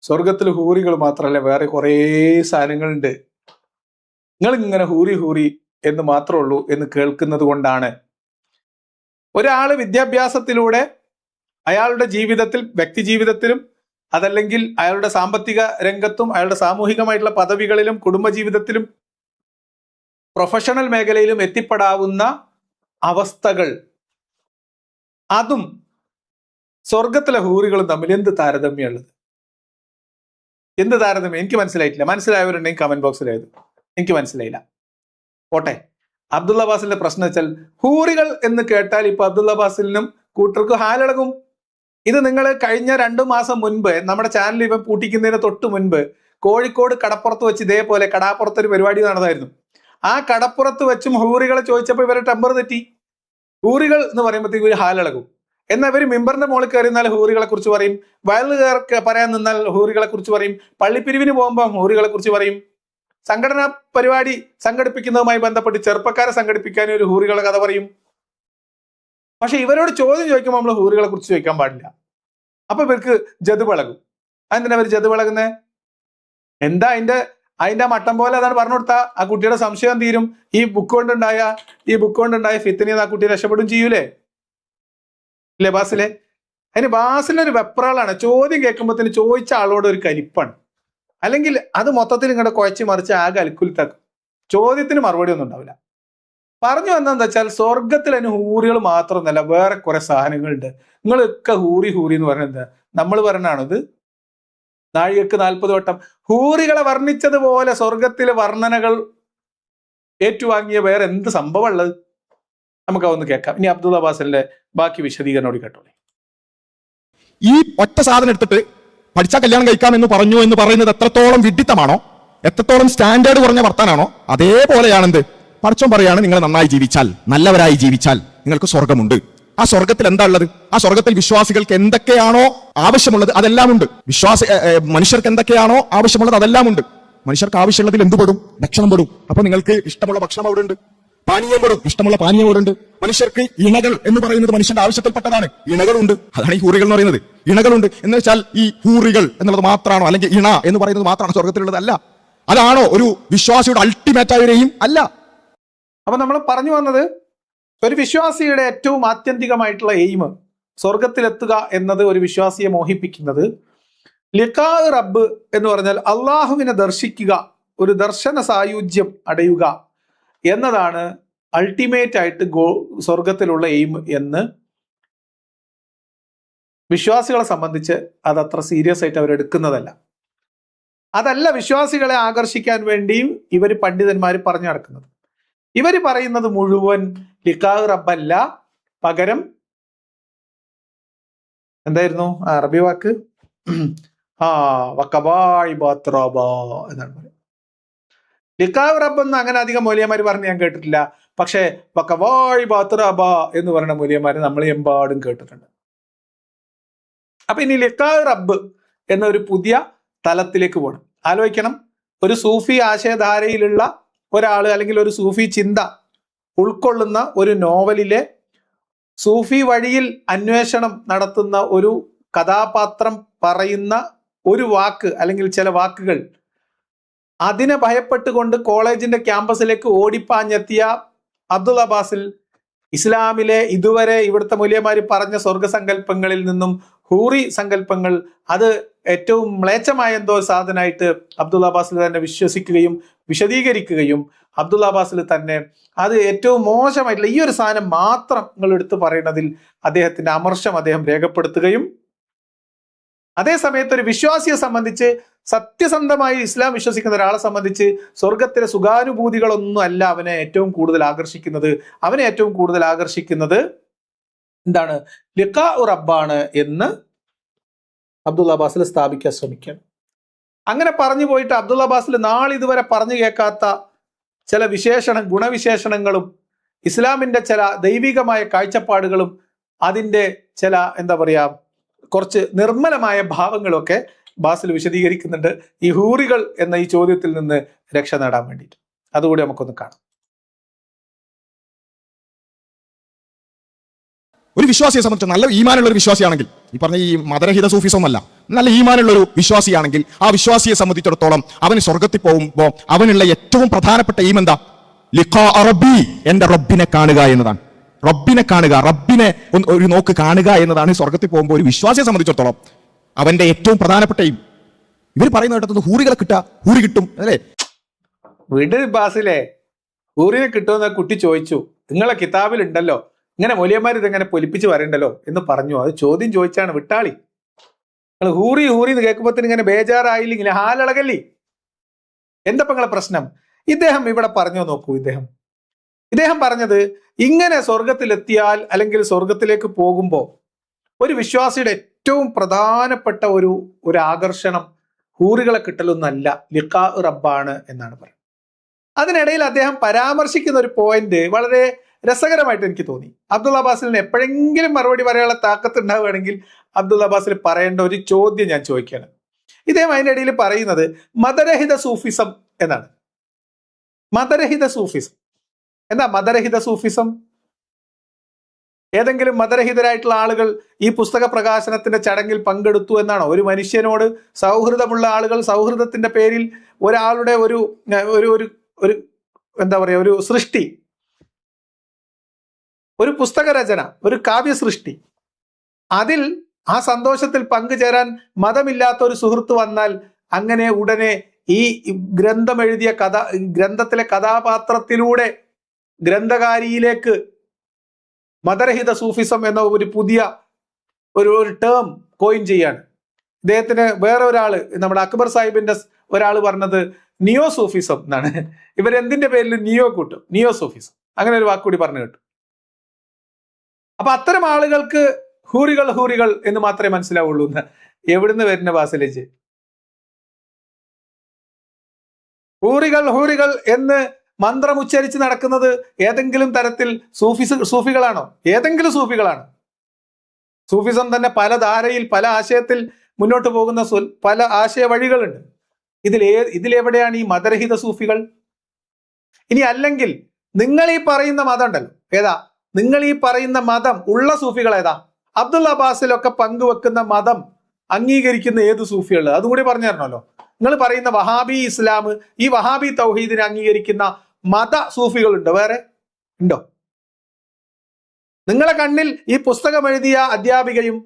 സ്വർഗത്തിൽ ഹൂറികൾ മാത്രമല്ല വേറെ കുറേ സാധനങ്ങളുണ്ട്, നിങ്ങൾ ഇങ്ങനെ ഹൂറി എന്ന് മാത്രമേ ഉള്ളൂ എന്ന് കേൾക്കുന്നത് കൊണ്ടാണ്. ഒരാള് വിദ്യാഭ്യാസത്തിലൂടെ അയാളുടെ ജീവിതത്തിൽ, വ്യക്തി ജീവിതത്തിലും അതല്ലെങ്കിൽ അയാളുടെ സാമ്പത്തിക രംഗത്തും അയാളുടെ സാമൂഹികമായിട്ടുള്ള പദവികളിലും കുടുംബജീവിതത്തിലും പ്രൊഫഷണൽ മേഖലയിലും എത്തിപ്പെടാവുന്ന അവസ്ഥകൾ, അതും സ്വർഗത്തിലെ ഹൂറികളും തമ്മിൽ എന്ത് താരതമ്യമുള്ളത്? എന്ത് താരതമ്യം? എനിക്ക് മനസ്സിലായിട്ടില്ല. മനസ്സിലായവരുണ്ടെങ്കിൽ കമന്റ് ബോക്സിൽ എഴുതും. എനിക്ക് മനസ്സിലായില്ല. പോട്ടെ. അബ്ദുള്ള ബാസിലിന്റെ പ്രശ്നം വെച്ചാൽ ഹൂറികൾ എന്ന് കേട്ടാൽ ഇപ്പൊ അബ്ദുള്ള ബാസിലിനും കൂട്ടർക്കും ഹാലിളകും. ഇത് നിങ്ങൾ കഴിഞ്ഞ 2 മാസം മുൻപ് നമ്മുടെ ചാനൽ ഇവ പൂട്ടിക്കുന്നതിന് തൊട്ട് മുൻപ് കോഴിക്കോട് കടപ്പുറത്ത് വെച്ച് ഇതേപോലെ കടാപ്പുറത്ത് ഒരു പരിപാടി നടന്നതായിരുന്നു. ആ കടപ്പുറത്ത് വെച്ചും ഹൂറികളെ ചോദിച്ചപ്പോൾ ഇവരെ ടെമ്പർ തെറ്റി. ഹൂറികൾ എന്ന് പറയുമ്പോഴത്തേക്ക് ഇവർ ഹാലിളകും. എന്നാൽ ഇവർ മിമ്പറിന്റെ മുകളിൽ കയറി നിന്നാൽ ഹൂറികളെ കുറിച്ച് പറയും, വയലുകാർക്ക് പറയാൻ നിന്നാൽ ഹൂറികളെ കുറിച്ച് പറയും, പള്ളിപ്പിരിവിന് പോകുമ്പോൾ ഹൂറികളെ കുറിച്ച് പറയും, സംഘടനാ പരിപാടി സംഘടിപ്പിക്കുന്നതുമായി ബന്ധപ്പെട്ട് ചെറുപ്പക്കാരെ സംഘടിപ്പിക്കാൻ ഒരു ഹൂറികളെ കഥ പറയും. പക്ഷെ ഇവരോട് ചോദ്യം ചോദിക്കുമ്പോൾ നമ്മൾ ഹൂറികളെ കുറിച്ച് ചോദിക്കാൻ പാടില്ല. അപ്പൊ ഇവർക്ക് ജതുവിളകും. അതെന്തിനാ അവർ ജതുവിളകുന്നേ? എന്താ അതിന്റെ മട്ടം പോലെ അതാണ് പറഞ്ഞു കൊടുത്താൽ ആ കുട്ടിയുടെ സംശയം തീരും. ഈ ബുക്ക് കൊണ്ടുണ്ടായ ഫിത്തിനെ ആ കുട്ടി രക്ഷപ്പെടും ചെയ്യൂലേ? ഇല്ലേ ബാസിലെ? അതിന് ബാസിലൊരു വെപ്രാളാണ്. ചോദ്യം കേൾക്കുമ്പോഴത്തേന് ചോദിച്ച ആളോട് ഒരു കലിപ്പാണ്. അല്ലെങ്കിൽ അത് മൊത്തത്തിൽ ഇങ്ങോട്ട് കുഴച്ച് മറിച്ച് ആകെ അൽക്കുലത്താക്കും. ചോദ്യത്തിന് മറുപടി ഒന്നും ഉണ്ടാവില്ല. പറഞ്ഞു വന്നതെന്താ വെച്ചാൽ സ്വർഗത്തിൽ അതിന് ഹൂറികൾ മാത്രമൊന്നുമല്ല, വേറെ കുറെ സാധനങ്ങളുണ്ട്. നിങ്ങളൊക്കെ ഹൂറി എന്ന് പറയുന്നത് നമ്മൾ പറഞ്ഞാണിത്. നാഴികക്ക് 40 വട്ടം ഹൂറികളെ വർണ്ണിച്ചതുപോലെ സ്വർഗത്തിലെ വർണ്ണനകൾ ഏറ്റുവാങ്ങിയ വേറെ എന്ത് സംഭവം ഉള്ളത്? നമുക്ക് അതൊന്ന് കേൾക്കാം. ഇനി അബ്ദുള്ള ബാസിലിന്റെ ബാക്കി വിശദീകരണോട് കേട്ടോളെ. ഈ ഒറ്റ സാധനം എടുത്തിട്ട് പഠിച്ചാൽ കല്യാണം കഴിക്കാം എന്ന് പറഞ്ഞു എന്ന് പറയുന്നത് എത്രത്തോളം വിഡിത്തമാണോ, എത്രത്തോളം സ്റ്റാൻഡേർഡ് കുറഞ്ഞ വർത്താനാണോ, അതേപോലെയാണെന്ത് പടച്ചോൻ പറയാണ്, നിങ്ങൾ നന്നായി ജീവിച്ചാൽ, നല്ലവരായി ജീവിച്ചാൽ നിങ്ങൾക്ക് സ്വർഗമുണ്ട്. ആ സ്വർഗത്തിൽ എന്താ ഉള്ളത്? ആ സ്വർഗത്തിൽ വിശ്വാസികൾക്ക് എന്തൊക്കെയാണോ ആവശ്യമുള്ളത് അതെല്ലാം ഉണ്ട്. മനുഷ്യർക്ക് എന്തൊക്കെയാണോ ആവശ്യമുള്ളത് അതെല്ലാം ഉണ്ട്. മനുഷ്യർക്ക് ആവശ്യമുള്ളതിൽ എന്ത് പെടും? ഭക്ഷണം പെടും. അപ്പൊ നിങ്ങൾക്ക് ഇഷ്ടമുള്ള ഭക്ഷണം അവിടെ ഉണ്ട്, പാനീയം പെടും, ഇഷ്ടമുള്ള പാനീയം അവിടെ ഉണ്ട്. മനുഷ്യർക്ക് ഇണകൾ എന്ന് പറയുന്നത് മനുഷ്യന്റെ ആവശ്യത്തിൽപ്പെട്ടതാണ്. ഇണകളുണ്ട്. അതാണ് ഈ ഹൂറികൾ എന്ന് പറയുന്നത്. ഇണകളുണ്ട് എന്ന് വെച്ചാൽ ഈ ഹൂറികൾ എന്നുള്ളത് മാത്രമാണോ, അല്ലെങ്കിൽ ഇണ എന്ന് പറയുന്നത് മാത്രമാണോ സ്വർഗത്തിലുള്ളത്? അല്ല. അതാണോ ഒരു വിശ്വാസിയുടെ അൾട്ടിമേറ്റ് ആയവരെയും? അല്ല. അപ്പൊ നമ്മൾ പറഞ്ഞു വന്നത്, ഒരു വിശ്വാസിയുടെ ഏറ്റവും ആത്യന്തികമായിട്ടുള്ള എയിം സ്വർഗത്തിലെത്തുക എന്നത്, ഒരു വിശ്വാസിയെ മോഹിപ്പിക്കുന്നത് ലിഖാ റബ്ബ് എന്ന് പറഞ്ഞാൽ അള്ളാഹുവിനെ ദർശിക്കുക, ഒരു ദർശന സായുജ്യം അടയുക എന്നതാണ് അൾട്ടിമേറ്റ് ആയിട്ട് സ്വർഗത്തിലുള്ള എയിം എന്ന് വിശ്വാസികളെ സംബന്ധിച്ച് അതത്ര സീരിയസ് ആയിട്ട് അവരെടുക്കുന്നതല്ല. അതല്ല വിശ്വാസികളെ ആകർഷിക്കാൻ വേണ്ടിയും ഇവർ പണ്ഡിതന്മാർ പറഞ്ഞു നടക്കുന്നത്. ഇവർ പറയുന്നത് മുഴുവൻ ലിഖാ റബ്ബല്ല, പകരം എന്തായിരുന്നു അറബി വാക്ക്? എന്നാണ് പറയുന്നത്. ലിഖാ റബ്ബ് എന്ന് അങ്ങനെ അധികം മൗലിയമാര് പറഞ്ഞ് ഞാൻ കേട്ടിട്ടില്ല. പക്ഷെ വക്കവാഴി ബാത്രബ എന്ന് പറയുന്ന മൗലിയമാര് നമ്മൾ എമ്പാടും കേട്ടിട്ടുണ്ട്. അപ്പൊ ഇനി ലിഖാ റബ്ബ് എന്ന ഒരു പുതിയ തലത്തിലേക്ക് പോകണം. ആലോചിക്കണം, ഒരു സൂഫി ആശയധാരയിലുള്ള ഒരാള് അല്ലെങ്കിൽ ഒരു സൂഫി ചിന്ത ഉൾക്കൊള്ളുന്ന ഒരു നോവലിലെ സൂഫി വഴിയിൽ അന്വേഷണം നടത്തുന്ന ഒരു കഥാപാത്രം പറയുന്ന ഒരു വാക്ക് അല്ലെങ്കിൽ ചില വാക്കുകൾ, അതിനെ ഭയപ്പെട്ടുകൊണ്ട് കോളേജിന്റെ ക്യാമ്പസിലേക്ക് ഓടിപ്പാഞ്ഞെത്തിയ അബ്ദുള്ള ബാസിൽ ഇസ്ലാമിലെ ഇതുവരെ ഇവിടുത്തെ മൂല്യമാര് പറഞ്ഞ സ്വർഗസങ്കല്പങ്ങളിൽ നിന്നും ഹൂറി സങ്കല്പങ്ങൾ അത് ഏറ്റവും മ്ലേച്ഛമായ എന്തോ സാധനമായിട്ട് അബ്ദുൽ അബ്ബാസിൽ തന്നെ വിശ്വസിക്കുകയും വിശദീകരിക്കുകയും അബ്ദുൽ അബ്ബാസിൽ തന്നെ അത് ഏറ്റവും മോശമായിട്ടുള്ള ഈ ഒരു സാധനം മാത്രം നിങ്ങൾ എടുത്തു പറയുന്നതിൽ അദ്ദേഹത്തിന്റെ അമർഷം അദ്ദേഹം രേഖപ്പെടുത്തുകയും അതേ സമയത്ത് ഒരു വിശ്വാസിയെ സംബന്ധിച്ച് സത്യസന്ധമായി ഇസ്ലാം വിശ്വസിക്കുന്ന ഒരാളെ സംബന്ധിച്ച് സ്വർഗത്തിലെ സുഖാനുഭൂതികളൊന്നും അല്ല അവനെ ഏറ്റവും കൂടുതൽ ആകർഷിക്കുന്നത്. അവനെ ഏറ്റവും കൂടുതൽ ആകർഷിക്കുന്നത് എന്താണ്? ലിഖാ റബ്ബാണ് എന്ന് അബ്ദുൽ അബ്ബാസിൽ സ്ഥാപിക്കാൻ ശ്രമിക്കുകയാണ്. അങ്ങനെ പറഞ്ഞു പോയിട്ട് അബ്ദുൽ അബ്ബാസിൽ നാളിതുവരെ പറഞ്ഞു കേൾക്കാത്ത ചില ഗുണവിശേഷണങ്ങളും ഇസ്ലാമിന്റെ ചില ദൈവികമായ കാഴ്ചപ്പാടുകളും അതിൻ്റെ ചില എന്താ പറയാ കുറച്ച് നിർമ്മലമായ ഭാവങ്ങളൊക്കെ ബാസിൽ വിശദീകരിക്കുന്നുണ്ട് ഈ ഹൂറികൾ എന്ന ഈ ചോദ്യത്തിൽ നിന്ന് രക്ഷ നേടാൻ വേണ്ടിയിട്ട്. അതുകൂടി നമുക്കൊന്ന് കാണാം. ഒരു വിശ്വാസിയെ സംബന്ധിച്ച് നല്ല ഈമാനുള്ള ഒരു വിശ്വാസിയാണെങ്കിൽ, ഈ പറഞ്ഞ ഈ മതരഹിത സൂഫിസം അല്ല, നല്ല ഈമാനുള്ള ഒരു വിശ്വാസിയാണെങ്കിൽ ആ വിശ്വാസിയെ സംബന്ധിച്ചിടത്തോളം അവന് സ്വർഗത്തിൽ പോകുമ്പോൾ അവനുള്ള ഏറ്റവും പ്രധാനപ്പെട്ട ഈം എന്താ? ലിഖാ റബ്ബി, എന്റെ റബ്ബിനെ കാണുക എന്നതാണ്. റബ്ബിനെ കാണുക, റബ്ബിനെ ഒരു നോക്ക് കാണുക എന്നതാണ് സ്വർഗത്തിൽ പോകുമ്പോൾ ഒരു വിശ്വാസിയെ സംബന്ധിച്ചിടത്തോളം അവന്റെ ഏറ്റവും പ്രധാനപ്പെട്ട ഈം. ഇവർ പറയുന്ന കേട്ടത് ഹൂറികളെ കിട്ടുക, ഹൂറി കിട്ടും അല്ലേ? വിട് ബാസിലെ, ഹൂറിനെ കിട്ടുമെന്ന് കുട്ടി ചോദിച്ചു. നിങ്ങളെ കിതാബിൽ ഉണ്ടല്ലോ, ഇങ്ങനെ മൊലിയന്മാർ ഇതെങ്ങനെ പൊലിപ്പിച്ച് പറയണ്ടല്ലോ എന്ന് പറഞ്ഞു. അത് ചോദ്യം ചോദിച്ചാണ്, വിട്ടാളി. നിങ്ങൾ ഹൂറി ഹൂറി എന്ന് കേൾക്കുമ്പോഴത്തേന് ഇങ്ങനെ ബേജാറായില്ല, ഇങ്ങനെ ഹാലളകല്ലേ? എന്താ നിങ്ങളെ പ്രശ്നം? ഇദ്ദേഹം ഇവിടെ പറഞ്ഞു നോക്കൂ. ഇദ്ദേഹം പറഞ്ഞത് ഇങ്ങനെ സ്വർഗത്തിലെത്തിയാൽ അല്ലെങ്കിൽ സ്വർഗത്തിലേക്ക് പോകുമ്പോൾ ഒരു വിശ്വാസിയുടെ ഏറ്റവും പ്രധാനപ്പെട്ട ഒരു ആകർഷണം ഹൂറികളെ കിട്ടലൊന്നല്ല, ലിഖാ റബ്ബാണ് എന്നാണ് പറയുന്നത്. അതിനിടയിൽ അദ്ദേഹം പരാമർശിക്കുന്ന ഒരു പോയിന്റ് വളരെ രസകരമായിട്ട് എനിക്ക് തോന്നി. അബ്ദുൽ അബ്ബാസിന് എപ്പോഴെങ്കിലും മറുപടി പറയാനുള്ള താക്കത്ത് ഉണ്ടാവുകയാണെങ്കിൽ അബ്ദുൽ അബ്ബാസിൽ പറയേണ്ട ഒരു ചോദ്യം ഞാൻ ചോദിക്കുകയാണ്. ഇദ്ദേഹം അതിൻ്റെ ഇടയിൽ പറയുന്നത് മതരഹിത സൂഫിസം എന്നാണ്. മതരഹിത സൂഫിസം എന്താ? മതരഹിത സൂഫിസം ഏതെങ്കിലും മതരഹിതരായിട്ടുള്ള ആളുകൾ ഈ പുസ്തക പ്രകാശനത്തിന്റെ ചടങ്ങിൽ പങ്കെടുത്തു എന്നാണോ? ഒരു മനുഷ്യനോട് സൗഹൃദമുള്ള ആളുകൾ സൗഹൃദത്തിന്റെ പേരിൽ ഒരാളുടെ ഒരു എന്താ പറയാ ഒരു സൃഷ്ടി, ഒരു പുസ്തക രചന, ഒരു കാവ്യ സൃഷ്ടി, അതിൽ ആ സന്തോഷത്തിൽ പങ്കുചേരാൻ മതമില്ലാത്ത ഒരു സുഹൃത്ത് വന്നാൽ അങ്ങനെ ഉടനെ ഈ ഗ്രന്ഥം എഴുതിയ ഗ്രന്ഥത്തിലെ കഥാപാത്രത്തിലൂടെ ഗ്രന്ഥകാരിയിലേക്ക് മതരഹിത സൂഫിസം എന്ന ഒരു പുതിയ ഒരു ടേം കോയിൻ ചെയ്യാണ്. ഇദ്ദേഹത്തിന് വേറെ ഒരാള്, നമ്മുടെ അക്ബർ സാഹിബിന്റെ ഒരാൾ പറഞ്ഞത് നിയോ സൂഫിസം എന്നാണ്. ഇവരെന്തിന്റെ പേരിൽ നിയോ കൂട്ടും, നിയോ സൂഫിസം, അങ്ങനെ ഒരു വാക്കുകൂടി പറഞ്ഞു കേട്ടു. അപ്പൊ അത്തരം ആളുകൾക്ക് ഹൂറികൾ എന്ന് മാത്രമേ മനസ്സിലാവുള്ളൂ എന്ന് എവിടുന്ന് വരുന്ന ബാസിലേജ്? ഹൂറികൾ എന്ന് മന്ത്രം ഉച്ചരിച്ച് നടക്കുന്നത് ഏതെങ്കിലും തരത്തിൽ സൂഫികളാണോ? ഏതെങ്കിലും സൂഫികളാണോ? സൂഫിസം തന്നെ പല ധാരയിൽ പല ആശയത്തിൽ മുന്നോട്ട് പോകുന്ന പല ആശയ വഴികളുണ്ട്. ഇതിലെവിടെയാണ് ഈ മതരഹിത സൂഫികൾ? ഇനി അല്ലെങ്കിൽ നിങ്ങൾ ഈ പറയുന്ന മതം ഉണ്ടല്ലോ, ഏതാ? നിങ്ങൾ ഈ പറയുന്ന മതം ഉള്ള സൂഫികൾ ഏതാ? അബ്ദുൽ അബ്ബാസിലൊക്കെ പങ്കുവെക്കുന്ന മതം അംഗീകരിക്കുന്ന ഏത് സൂഫികൾ? അതുകൂടി പറഞ്ഞു തരണമല്ലോ. നിങ്ങൾ പറയുന്ന വഹാബി ഇസ്ലാം, ഈ വഹാബി തൗഹീദിനെ അംഗീകരിക്കുന്ന മത സൂഫികളുണ്ടോ? വേറെ ഉണ്ടോ? നിങ്ങളെ കണ്ണിൽ ഈ പുസ്തകം എഴുതിയ അധ്യാപികയും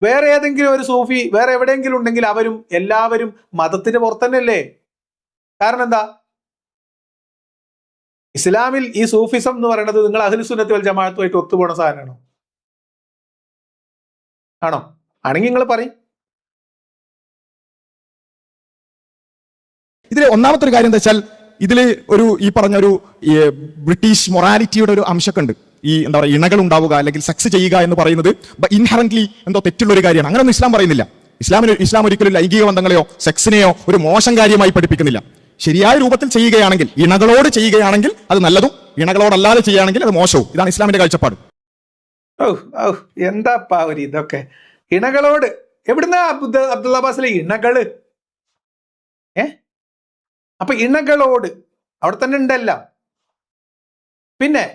വേറെ ഏതെങ്കിലും ഒരു സൂഫി വേറെ എവിടെയെങ്കിലും ഉണ്ടെങ്കിൽ എല്ലാവരും മതത്തിന് പുറത്തന്നെയല്ലേ? കാരണം എന്താ? ഇസ്ലാമിൽ ഈ സൂഫിസം എന്ന് പറയുന്നത് നിങ്ങൾ അഹ്ലു സുന്നത്ത് വൽ ജമാഅത്തുമായിട്ട് ഒത്തുപോണ സാധനമാണോ? ആണോ? ആണെങ്കിൽ നിങ്ങൾ പറയും. ഇതിൽ ഒന്നാമത്തെ ഒരു കാര്യം എന്താ വെച്ചാൽ, ഇതില് ഈ പറഞ്ഞ ഒരു ബ്രിട്ടീഷ് മൊറാലിറ്റിയുടെ ഒരു അംശമൊക്കെ ഉണ്ട്. ഈ എന്താ പറയുക, ഇണകൾ ഉണ്ടാവുക അല്ലെങ്കിൽ സെക്സ് ചെയ്യുക എന്ന് പറയുന്നത് ഇൻഹറന്റ്ലി എന്തോ തെറ്റുള്ള ഒരു കാര്യമാണ്. അങ്ങനെയൊന്നും ഇസ്ലാം പറയുന്നില്ല. ഇസ്ലാം ഒരിക്കലും ലൈംഗിക ബന്ധങ്ങളെയോ സെക്സിനെയോ ഒരു മോശം കാര്യമായി പഠിപ്പിക്കുന്നില്ല. ശരിയായ രൂപത്തിൽ ചെയ്യുകയാണെങ്കിൽ, ഇണകളോട് ചെയ്യുകയാണെങ്കിൽ അത് നല്ലതും, ഇണകളോടല്ലാതെ ചെയ്യുകയാണെങ്കിൽ അത് മോശവും. ഇതാണ് ഇസ്ലാമിന്റെ കാഴ്ചപ്പാട്. എന്താ ഒരു ഇതൊക്കെ ഇണകളോട് എവിടുന്ന അബ്ദുൽ അബ്ബാസിലെ ഇണകള്? അപ്പൊ ഇണകളോട് അവിടെ തന്നെ ഉണ്ടല്ല. പിന്നെ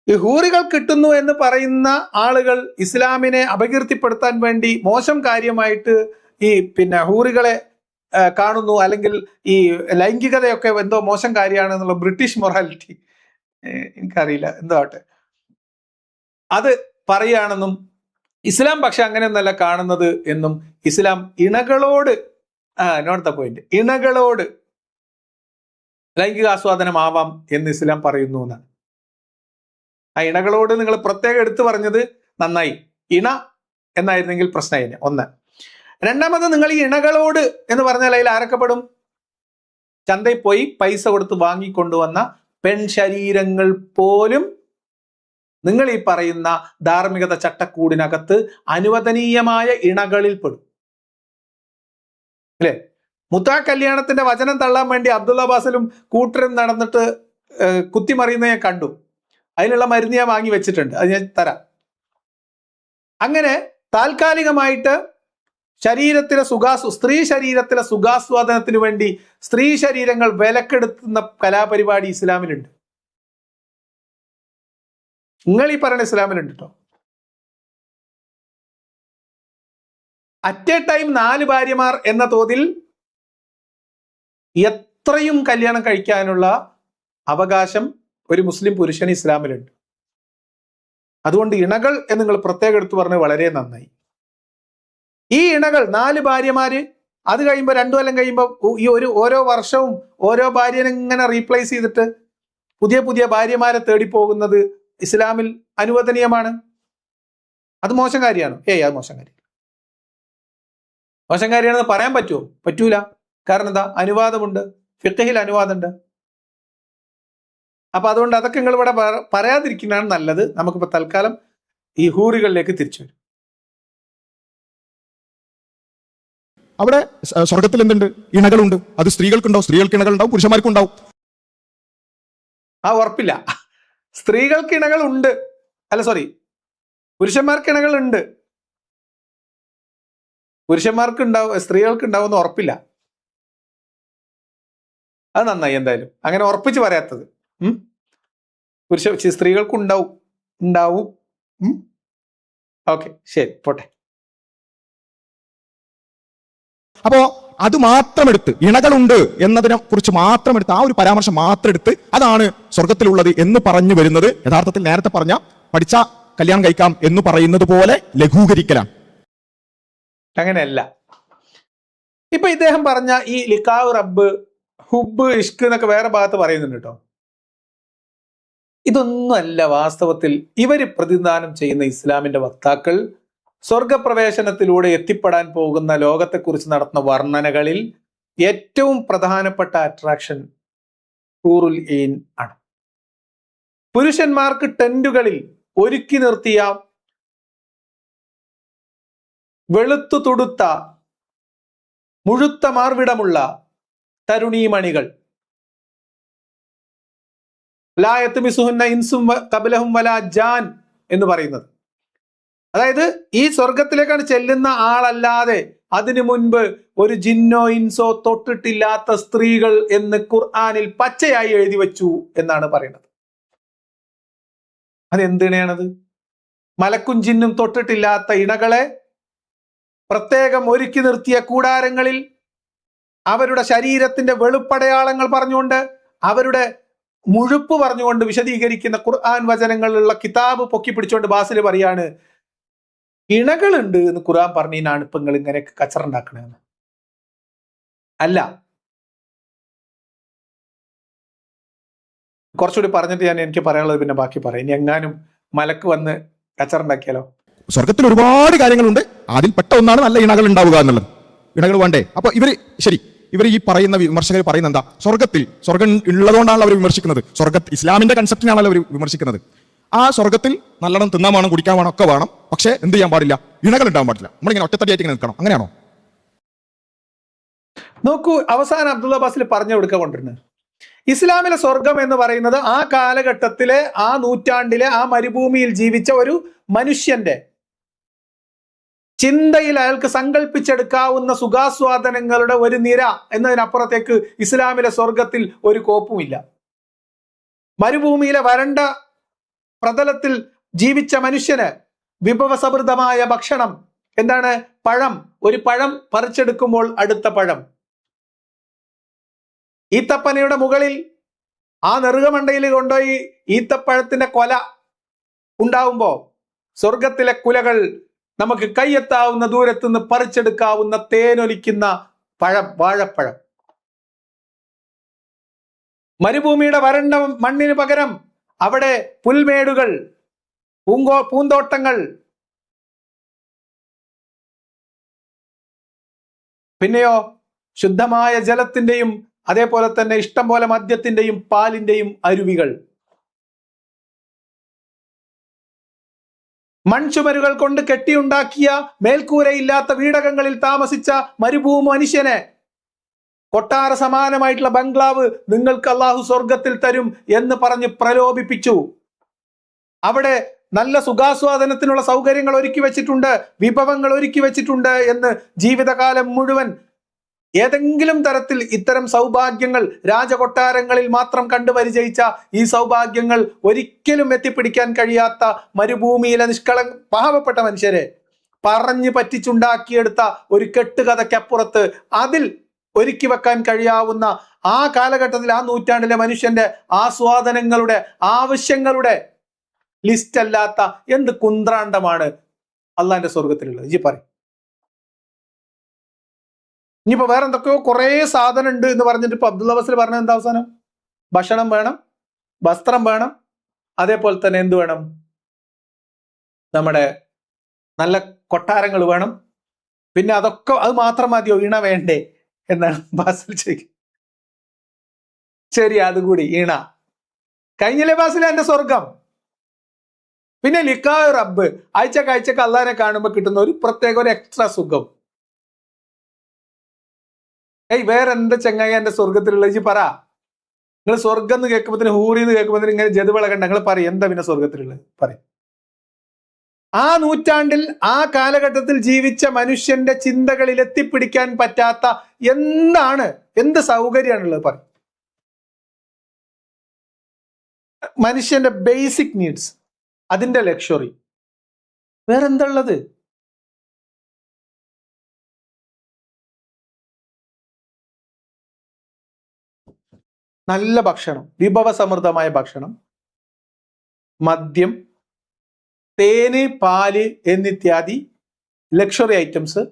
ഈ ഹൂറികൾ കിട്ടുന്നു എന്ന് പറയുന്ന ആളുകൾ ഇസ്ലാമിനെ അപകീർത്തിപ്പെടുത്താൻ വേണ്ടി മോശം കാര്യമായിട്ട് ഈ ഹൂറികളെ കാണുന്നു, അല്ലെങ്കിൽ ഈ ലൈംഗികതയൊക്കെ എന്തോ മോശം കാര്യമാണ് എന്നുള്ള ബ്രിട്ടീഷ് മൊറാലിറ്റി, എനിക്കറിയില്ല എന്തോ ആട്ടെ, അത് പറയുകയാണെന്നും ഇസ്ലാം പക്ഷെ അങ്ങനെയൊന്നല്ല കാണുന്നത് എന്നും ഇസ്ലാം ഇണകളോട് നോട്ട് പോയിന്റ്, ഇണകളോട് ലൈംഗിക ആസ്വാദനമാവാം എന്ന് ഇസ്ലാം പറയുന്നു എന്നാണ്. ആ ഇണകളോട് നിങ്ങൾ പ്രത്യേകം എടുത്തു പറഞ്ഞത് നന്നായി. ഇണ എന്നായിരുന്നെങ്കിൽ പ്രശ്നമായില്ല. ഒന്ന്. രണ്ടാമത്, നിങ്ങൾ ഈ ഇണകളോട് എന്ന് പറഞ്ഞാൽ അതിൽ ആരൊക്കെ പെടും? ചന്തയിൽ പോയി പൈസ കൊടുത്ത് വാങ്ങിക്കൊണ്ടുവന്ന പെൺ ശരീരങ്ങൾ പോലും നിങ്ങൾ ഈ പറയുന്ന ധാർമ്മികത ചട്ടക്കൂടിനകത്ത് അനുവദനീയമായ ഇണകളിൽ പെടും. അല്ലേ? മുത്താ കല്യാണത്തിന്റെ വചനം തള്ളാൻ വേണ്ടി അബ്ദുള്ള ബാസിലും കൂട്ടരും നടന്നിട്ട് കുത്തിമറിയുന്ന ഞാൻ കണ്ടു. അതിനുള്ള മരുന്ന് ഞാൻ വാങ്ങി വെച്ചിട്ടുണ്ട്, അത് ഞാൻ തരാം. അങ്ങനെ താൽക്കാലികമായിട്ട് ശരീരത്തിലെ സ്ത്രീ ശരീരത്തിലെ സുഖാസ്വാദനത്തിന് വേണ്ടി സ്ത്രീ ശരീരങ്ങൾ വിലക്കെടുത്തുന്ന കലാപരിപാടി ഇസ്ലാമിലുണ്ട്. നിങ്ങൾ ഈ പറയുന്ന ഇസ്ലാമിലുണ്ട് കേട്ടോ. അറ്റ് എ ടൈം 4 ഭാര്യമാർ എന്ന തോതിൽ എത്രയും കല്യാണം കഴിക്കാനുള്ള അവകാശം ഒരു മുസ്ലിം പുരുഷന് ഇസ്ലാമിലുണ്ട്. അതുകൊണ്ട് ഇണകൾ എന്ന് നിങ്ങൾ പ്രത്യേകം എടുത്തു പറഞ്ഞത് വളരെ നന്നായി. ഈ ഇണകൾ 4 ഭാര്യമാര്, അത് കഴിയുമ്പോൾ 2 കൊല്ലം കഴിയുമ്പോൾ ഈ ഓരോ വർഷവും ഓരോ ഭാര്യനെ ഇങ്ങനെ റീപ്ലേസ് ചെയ്തിട്ട് പുതിയ പുതിയ ഭാര്യമാരെ തേടിപ്പോകുന്നത് ഇസ്ലാമിൽ അനുവദനീയമാണ്. അത് മോശം കാര്യമാണ്? അത് മോശം കാര്യം. മോശം കാര്യമാണെന്ന് പറയാൻ പറ്റുമോ? പറ്റൂല. കാരണം എന്താ? അനുവാദമുണ്ട്, ഫിഖ്ഹിൽ അനുവാദമുണ്ട്. അപ്പൊ അതുകൊണ്ട് അതൊക്കെ നിങ്ങൾ ഇവിടെ പറയാതിരിക്കുന്നതാണ് നല്ലത്. നമുക്കിപ്പോ തൽക്കാലം ഈ ഹൂറികളിലേക്ക് തിരിച്ചു വരും. അവിടെ സ്വർഗത്തിൽ എന്തുണ്ട്? ഇണകളുണ്ട്. അത് സ്ത്രീകൾക്കുണ്ടാവും, സ്ത്രീകൾക്ക് ഇണകളുണ്ടാവും, പുരുഷന്മാർക്കുണ്ടാവും. ഉറപ്പില്ല. സ്ത്രീകൾക്ക് ഇണകൾ ഉണ്ട്, പുരുഷന്മാർക്ക് ഇണകൾ ഉണ്ട്. പുരുഷന്മാർക്ക് ഉണ്ടാവും, സ്ത്രീകൾക്ക് ഉണ്ടാവും എന്ന് ഉറപ്പില്ല. അത് നന്നായി എന്തായാലും അങ്ങനെ ഉറപ്പിച്ച് പറയാത്തത്. സ്ത്രീകൾക്ക് ഉണ്ടാവും. ഓക്കെ, ശരി, പോട്ടെ. അപ്പോ അത് മാത്രം എടുത്ത്, ഇണകളുണ്ട് എന്നതിനെ കുറിച്ച് മാത്രം എടുത്ത്, ആ ഒരു പരാമർശം മാത്രം എടുത്ത് അതാണ് സ്വർഗത്തിലുള്ളത് എന്ന് പറഞ്ഞു വരുന്നത് യഥാർത്ഥത്തിൽ നേരത്തെ പറഞ്ഞ പഠിച്ച കല്യാണം കഴിക്കാം എന്ന് പറയുന്നത് പോലെ ലഘൂകരിക്കലാണ്. അങ്ങനെയല്ല. ഇപ്പൊ ഇദ്ദേഹം പറഞ്ഞ ഈ ലിഖാവ്, റബ്ബ്, ഹുബ്, ഇഷ്ക് എന്നൊക്കെ വേറെ ഭാഗത്ത് പറയുന്നുണ്ട് കേട്ടോ. ഇതൊന്നുമല്ല വാസ്തവത്തിൽ ഇവര് പ്രതിദാനം ചെയ്യുന്ന ഇസ്ലാമിന്റെ വക്താക്കൾ സ്വർഗപ്രവേശനത്തിലൂടെ എത്തിപ്പെടാൻ പോകുന്ന ലോകത്തെക്കുറിച്ച് നടത്തുന്ന വർണ്ണനകളിൽ ഏറ്റവും പ്രധാനപ്പെട്ട അട്രാക്ഷൻ ഹൂറുൽ ഈൻ ആണ്. പുരുഷന്മാർക്ക് ടെന്റുകളിൽ ഒരുക്കി നിർത്തിയ വെളുത്തു തുടുത്ത മുഴുത്ത മാർവിടമുള്ള തരുണീമണികൾ, ലായത്ത് മിസുഹുന്ന ഇൻസും കബലഹും വലാ ജാൻ എന്ന് പറയുന്നത്. അതായത് ഈ സ്വർഗത്തിലേക്കാണ് ചെല്ലുന്ന ആളല്ലാതെ അതിനു മുൻപ് ഒരു ജിന്നോ ഇൻസോ തൊട്ടിട്ടില്ലാത്ത സ്ത്രീകൾ എന്ന് ഖുർആനിൽ പച്ചയായി എഴുതി വെച്ചു എന്നാണ് പറയുന്നത്. അതെന്തിനാണത്? മലക്കും ജിന്നും തൊട്ടിട്ടില്ലാത്ത ഇണകളെ പ്രത്യേകം ഒരുക്കി നിർത്തിയ കൂടാരങ്ങളിൽ അവരുടെ ശരീരത്തിന്റെ വെളുപ്പടയാളങ്ങൾ പറഞ്ഞുകൊണ്ട്, അവരുടെ മുഴുപ്പ് പറഞ്ഞുകൊണ്ട് വിശദീകരിക്കുന്ന ഖുർആൻ വചനങ്ങളിലുള്ള കിതാബ് പൊക്കി പിടിച്ചുകൊണ്ട് ബാസിൽ പറയാണ്, ഇണകളുണ്ട് എന്ന് ഖുർആൻ പറഞ്ഞാണ് ഇപ്പൊ നിങ്ങൾ ഇങ്ങനെയൊക്കെ കച്ചറുണ്ടാക്കണെന്ന്. അല്ല, കുറച്ചുകൂടി പറഞ്ഞിട്ട് എനിക്ക് പറയാനുള്ളത് പിന്നെ ബാക്കി പറയാം. ഇനി എങ്ങാനും മലക്ക് വന്ന് കച്ചറുണ്ടാക്കിയാലോ? സ്വർഗത്തിൽ ഒരുപാട് കാര്യങ്ങളുണ്ട്, അതിൽ പെട്ട ഒന്നാണ് നല്ല ഇണകൾ ഉണ്ടാവുക എന്നുള്ളത്. ഇണകൾ വേണ്ടേ? അപ്പൊ ഇവർ ഈ പറയുന്ന വിമർശകർ പറയുന്നത് എന്താ? സ്വർഗം ഉള്ളതുകൊണ്ടാണല്ലോ അവർ വിമർശിക്കുന്നത്. ഇസ്ലാമിന്റെ കൺസെപ്റ്റിനാണല്ലോ അവർ വിമർശിക്കുന്നത്. ആ സ്വർഗത്തിൽ നല്ലോണം തിന്നാൻ വേണം, കുടിക്കാൻ വേണം, ഒക്കെ വേണം. പക്ഷെ എന്ത് ചെയ്യാൻ പാടില്ല? ഇണകൾ ഉണ്ടാവാൻ പാടില്ല. നമ്മളിങ്ങനെ ഒറ്റത്തടിയായിട്ട് ഇങ്ങനെ നിൽക്കണം. അങ്ങനെയാണോ? നോക്കൂ, അവസാനം അബ്ദുള്ള ബാസിൽ പറഞ്ഞു കൊടുക്കാൻ കൊണ്ടിരുന്നത് ഇസ്ലാമിലെ സ്വർഗം എന്ന് പറയുന്നത് ആ കാലഘട്ടത്തിലെ, ആ നൂറ്റാണ്ടിലെ, ആ മരുഭൂമിയിൽ ജീവിച്ച ഒരു മനുഷ്യന്റെ ചിന്തയിൽ അയാൾക്ക് സങ്കല്പിച്ചെടുക്കാവുന്ന സുഖാസ്വാദനങ്ങളുടെ ഒരു നിര എന്നതിനപ്പുറത്തേക്ക് ഇസ്ലാമിലെ സ്വർഗത്തിൽ ഒരു കോപ്പുമില്ല. മരുഭൂമിയിലെ വരണ്ട പ്രതലത്തിൽ ജീവിച്ച മനുഷ്യന് വിഭവസമൃദ്ധമായ ഭക്ഷണം എന്താണ്? പഴം. ഒരു പഴം പറിച്ചെടുക്കുമ്പോൾ അടുത്ത പഴം. ഈത്തപ്പനയുടെ മുകളിൽ ആ നെറുകമണ്ടയിൽ കൊണ്ടുപോയി ഈത്തപ്പഴത്തിന്റെ കൊല ഉണ്ടാവുമ്പോ സ്വർഗത്തിലെ കുലകൾ നമുക്ക് കയ്യെത്താവുന്ന ദൂരത്ത് നിന്ന് പറിച്ചെടുക്കാവുന്ന തേനൊലിക്കുന്ന പഴം, വാഴപ്പഴം. മരുഭൂമിയുടെ വരണ്ട മണ്ണിന് പകരം അവിടെ പുൽമേടുകൾ, പൂന്തോട്ടങ്ങൾ, പിന്നെയോ ശുദ്ധമായ ജലത്തിന്റെയും അതേപോലെ തന്നെ ഇഷ്ടം പോലെ മദ്യത്തിന്റെയും പാലിന്റെയും അരുവികൾ. മൺചുമരുകൾ കൊണ്ട് കെട്ടിയുണ്ടാക്കിയ മേൽക്കൂരയില്ലാത്ത വീടകങ്ങളിൽ താമസിച്ച മരുഭൂമി മനുഷ്യനെ കൊട്ടാര സമാനമായിട്ടുള്ള ബംഗ്ലാവ് നിങ്ങൾക്ക് അള്ളാഹു സ്വർഗത്തിൽ തരും എന്ന് പറഞ്ഞ് പ്രലോഭിപ്പിച്ചു. അവിടെ നല്ല സുഖാസ്വാദനത്തിനുള്ള സൗകര്യങ്ങൾ ഒരുക്കി വെച്ചിട്ടുണ്ട്, വിഭവങ്ങൾ ഒരുക്കി വെച്ചിട്ടുണ്ട് എന്ന് ജീവിതകാലം മുഴുവൻ ഏതെങ്കിലും തരത്തിൽ ഇത്തരം സൗഭാഗ്യങ്ങൾ രാജകൊട്ടാരങ്ങളിൽ മാത്രം കണ്ടു പരിചയിച്ച ഈ സൗഭാഗ്യങ്ങൾ ഒരിക്കലും എത്തിപ്പിടിക്കാൻ കഴിയാത്ത മരുഭൂമിയിലെ പാവപ്പെട്ട മനുഷ്യരെ പറഞ്ഞു പറ്റിച്ചുണ്ടാക്കിയെടുത്ത ഒരു കെട്ടുകഥയ്ക്കപ്പുറത്ത് അതിൽ ഒരുക്കി വെക്കാൻ കഴിയാവുന്ന ആ കാലഘട്ടത്തിൽ, ആ നൂറ്റാണ്ടിലെ മനുഷ്യന്റെ ആസ്വാദനങ്ങളുടെ, ആവശ്യങ്ങളുടെ ലിസ്റ്റ് അല്ലാത്ത എന്ത് കുന്ത്രാണ്ടമാണ് അള്ളാന്റെ സ്വർഗത്തിലുള്ളത്? ഇജ്ജ് പറയും. ഇനിയിപ്പോ വേറെ എന്തൊക്കെയോ കുറെ സാധനം ഉണ്ട് എന്ന് പറഞ്ഞിട്ട് ഇപ്പൊ അബ്ദുള്ള ബസിൽ പറഞ്ഞത് എന്താ അവസാനം? ഭക്ഷണം വേണം, വസ്ത്രം വേണം, അതേപോലെ തന്നെ എന്ത് വേണം? നമ്മുടെ നല്ല കൊട്ടാരങ്ങൾ വേണം. പിന്നെ അതൊക്കെ അത് മാത്രം മതിയോ? ഇണ വേണ്ടേ എന്നാണ് ബാസിൽ ചോദിക്കുന്നത്. ശരി, അതുകൂടി ഇണ കഴിഞ്ഞില്ലേ ബാസിൽ? എന്റെ സ്വർഗം. പിന്നെ ലിക്കാ റബ്ബ്, ആഴ്ചക്ക് അള്ളാഹിനെ കാണുമ്പോൾ കിട്ടുന്ന ഒരു പ്രത്യേക ഒരു എക്സ്ട്രാ സുഖം. വേറെ എന്താ ചങ്ങായി എന്റെ സ്വർഗത്തിലുള്ള? ഇജ്ജ് പറ. നിങ്ങൾ സ്വർഗം എന്ന് കേൾക്കുമ്പോഴത്തേന്, ഹൂറി എന്ന് കേൾക്കുമ്പോഴത്തേന് ഇങ്ങനെ ജതുവിളകണ്ട. നിങ്ങൾ പറയും എന്താ പിന്നെ സ്വർഗത്തിലുള്ളത്? പറയും. ആ നൂറ്റാണ്ടിൽ, ആ കാലഘട്ടത്തിൽ ജീവിച്ച മനുഷ്യന്റെ ചിന്തകളിൽ എത്തിപ്പിടിക്കാൻ പറ്റാത്ത എന്ത് സൗകര്യമാണുള്ളത്? പറയും. മനുഷ്യന്റെ ബേസിക് നീഡ്സ്, അതിന്റെ ലക്ഷറി വേറെന്താ ഉള്ളത്? നല്ല ഭക്ഷണം, വിഭവസമൃദ്ധമായ ഭക്ഷണം, മദ്യം, തേന്, പാല് എന്നിത്യാദി ലക്ഷറി ഐറ്റംസ്,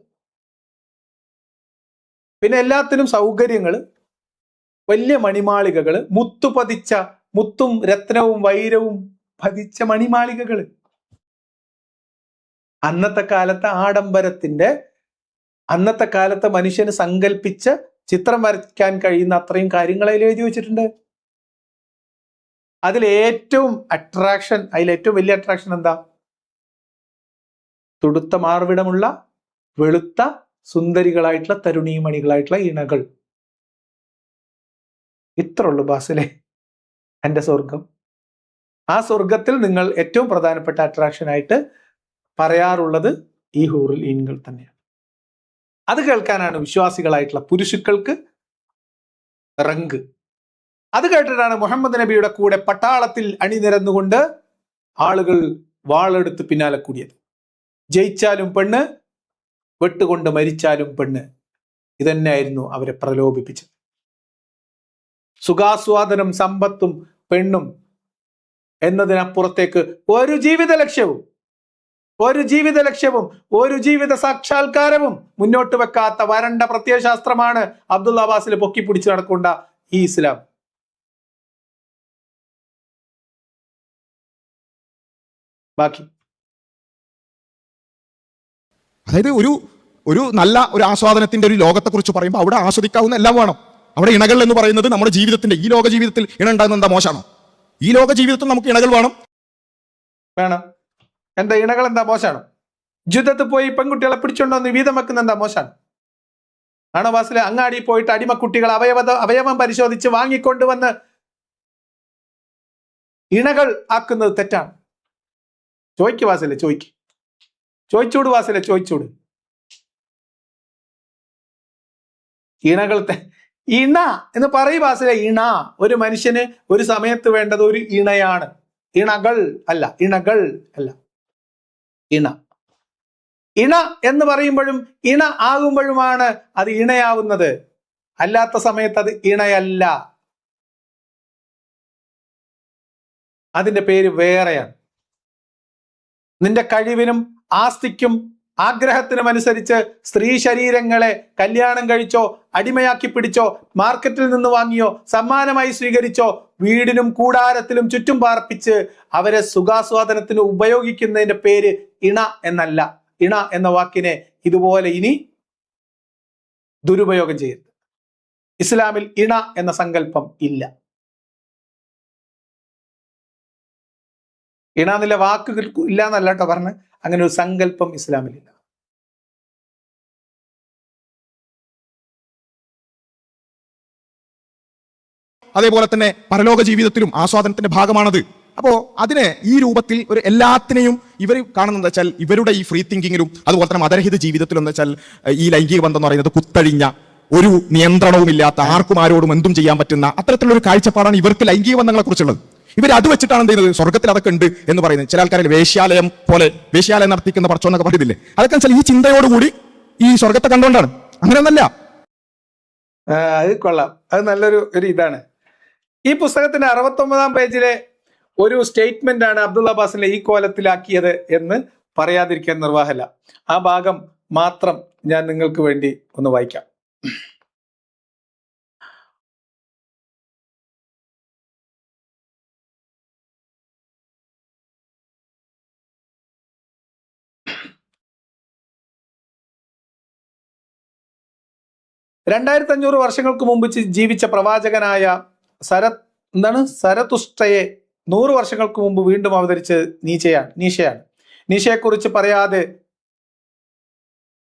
പിന്നെ എല്ലാത്തിനും സൗകര്യങ്ങൾ, വലിയ മണിമാളികകൾ, മുത്തും രത്നവും വൈരവും പതിച്ച മണിമാളികകൾ. അന്നത്തെ കാലത്തെ മനുഷ്യന് സങ്കല്പിച്ച ചിത്രം വരയ്ക്കാൻ കഴിയുന്ന അത്രയും കാര്യങ്ങൾ അതിൽ എഴുതി വെച്ചിട്ടുണ്ട്. അതിലേറ്റവും വലിയ അട്രാക്ഷൻ എന്താ? തുടുത്ത മാർവിടമുള്ള വെളുത്ത സുന്ദരികളായിട്ടുള്ള തരുണീമണികളായിട്ടുള്ള ഇണകൾ. ഇത്രയുള്ളൂ ബാസിലെ എൻ്റെ സ്വർഗം. ആ സ്വർഗത്തിൽ നിങ്ങൾ ഏറ്റവും പ്രധാനപ്പെട്ട അട്രാക്ഷൻ ആയിട്ട് പറയാറുള്ളത് ഈ ഹൂറുൽ ഈനുകൾ തന്നെയാണ്. അത് കേൾക്കാനാണ് വിശ്വാസികളായിട്ടുള്ള പുരുഷുക്കൾക്ക് റങ്ക്. അത് കേട്ടിട്ടാണ് മുഹമ്മദ് നബിയുടെ കൂടെ പട്ടാളത്തിൽ അണിനിരന്നുകൊണ്ട് ആളുകൾ വാളെടുത്ത് പിന്നാലെ കൂടിയത്. ജയിച്ചാലും പെണ്ണ്, വെട്ടുകൊണ്ട് മരിച്ചാലും പെണ്ണ്. ഇതന്നെയായിരുന്നു അവരെ പ്രലോഭിപ്പിച്ചത്. സുഖാസ്വാദനം, സമ്പത്തും പെണ്ണും എന്നതിനപ്പുറത്തേക്ക് ഒരു ജീവിത ലക്ഷ്യവും ഒരു ജീവിത സാക്ഷാത്കാരവും മുന്നോട്ട് വെക്കാത്ത വരണ്ട പ്രത്യയശാസ്ത്രമാണ് അബ്ദുള്ള അബ്ബാസിൽ പൊക്കിപ്പിടിച്ച് നടക്കേണ്ട ഈ ഇസ്ലാം. ബാക്കി അതായത് ഒരു നല്ല ഒരു ആസ്വാദനത്തിന്റെ ഒരു ലോകത്തെ കുറിച്ച് പറയുമ്പോൾ അവിടെ ആസ്വദിക്കാവുന്ന എല്ലാം വേണം. അവിടെ ഇണകൾ എന്ന് പറയുന്നത് നമ്മുടെ ജീവിതത്തിന്റെ, ഈ ലോക ജീവിതത്തിൽ ഇണ ഉണ്ടാകുന്ന എന്താ മോശമാണോ? ഈ ലോക ജീവിതത്തിൽ നമുക്ക് ഇണകൾ വേണം. എന്താ ഇണകൾ എന്താ മോശമാണോ? യുദ്ധത്തിൽ പോയി പെൺകുട്ടികളെ പിടിച്ചോണ്ടോന്ന് വീതം വെക്കുന്ന എന്താ മോശമാണ്? ആണോ ബാസിലെ? അങ്ങാടി പോയിട്ട് അടിമക്കുട്ടികൾ അവയവം പരിശോധിച്ച് വാങ്ങിക്കൊണ്ടുവന്ന് ഇണകൾ ആക്കുന്നത് തെറ്റാണ്. ചോദിക്ക് ബാസിലെ, ചോദിച്ചൂട് ബാസിലെ, ചോദിച്ചൂട്. ഇണ എന്ന് പറയും ബാസിലെ. ഇണ ഒരു മനുഷ്യന് ഒരു സമയത്ത് വേണ്ടത് ഒരു ഇണയാണ്. ഇണകൾ അല്ല. ഇണ എന്ന് പറയുമ്പോഴും ഇണ ആകുമ്പോഴുമാണ് അത് ഇണയാവുന്നത്. അല്ലാത്ത സമയത്ത് അത് ഇണയല്ല. അതിന്റെ പേര് വേറെയാണ്. നിന്റെ കഴിവിനും ആസ്തിക്കും ആഗ്രഹത്തിനുമനുസരിച്ച് സ്ത്രീ ശരീരങ്ങളെ കല്യാണം കഴിച്ചോ, അടിമയാക്കി പിടിച്ചോ, മാർക്കറ്റിൽ നിന്ന് വാങ്ങിയോ, സമ്മാനമായി സ്വീകരിച്ചോ, വീടിനും കൂടാരത്തിലും ചുറ്റും പാർപ്പിച്ച് അവരെ സുഖാസ്വാദനത്തിന് ഉപയോഗിക്കുന്നതിന്റെ പേര് ഇണ എന്നല്ല. ഇണ എന്ന വാക്കിനെ ഇതുപോലെ ഇനി ദുരുപയോഗം ചെയ്യരുത്. ഇസ്ലാമിൽ ഇണ എന്ന സങ്കല്പം ഇല്ല. ഇണ എന്നുള്ള വാക്ക് ഇല്ല എന്നല്ല കേട്ടോ പറഞ്ഞ്, അങ്ങനെ ഒരു സങ്കല്പം ഇസ്ലാമിലില്ല. അതേപോലെ തന്നെ പരലോക ജീവിതത്തിലും ആസ്വാദനത്തിന്റെ ഭാഗമാണത്. അപ്പോൾ അതിനെ ഈ രൂപത്തിൽ ഒരു എല്ലാത്തിനെയും ഇവർ കാണുന്നത് വെച്ചാൽ ഇവരുടെ ഈ ഫ്രീ തിങ്കിങ്ങിലും അതുപോലെ തന്നെ മതരഹിത ജീവിതത്തിലും എന്ന് വെച്ചാൽ ഈ ലൈംഗിക ബന്ധം എന്ന് പറയുന്നത് കുത്തഴിഞ്ഞ, ഒരു നിയന്ത്രണവുമില്ലാത്ത, ആർക്കും ആരോടും എന്തും ചെയ്യാൻ പറ്റുന്ന അത്തരത്തിലുള്ള ഒരു കാഴ്ചപ്പാടാണ് ഇവർക്ക് ലൈംഗിക ബന്ധങ്ങളെ കുറിച്ചുള്ളത്. ഇവർ അത് വെച്ചിട്ടാണ് എന്ത് ചെയ്യുന്നത്, സ്വർഗത്തിൽ അതൊക്കെ ഉണ്ട് എന്ന് പറയുന്നത്. ചില ആൾക്കാരിൽ വേശ്യാലയം പോലെ വേശ്യാലയം നടത്തിക്കുന്ന പടച്ചോ എന്നൊക്കെ പറയുന്നില്ലേ, അതൊക്കെ വെച്ചാൽ ഈ ചിന്തയോടുകൂടി ഈ സ്വർഗത്തെ കണ്ടുകൊണ്ടാണ്. അങ്ങനെയൊന്നല്ല. അത് കൊള്ളാം. അത് നല്ലൊരു ഇതാണ്. ഈ പുസ്തകത്തിന്റെ 69-ാം പേജിലെ ഒരു സ്റ്റേറ്റ്മെന്റ് ആണ് അബ്ദുള്ള അബ്ബാസിനെ ഈ കോലത്തിലാക്കിയത് എന്ന് പറയാതിരിക്കാൻ നിർവാഹമില്ല. ആ ഭാഗം മാത്രം ഞാൻ നിങ്ങൾക്ക് വേണ്ടി ഒന്ന് വായിക്കാം. (2500 വർഷങ്ങൾക്ക് മുമ്പ് ജീവിച്ച പ്രവാചകനായ സരതുഷ്ട്രയെ 100 വർഷങ്ങൾക്ക് മുമ്പ് വീണ്ടും അവതരിച്ച് നീശയാണ്. നീശയെക്കുറിച്ച് പറയാതെ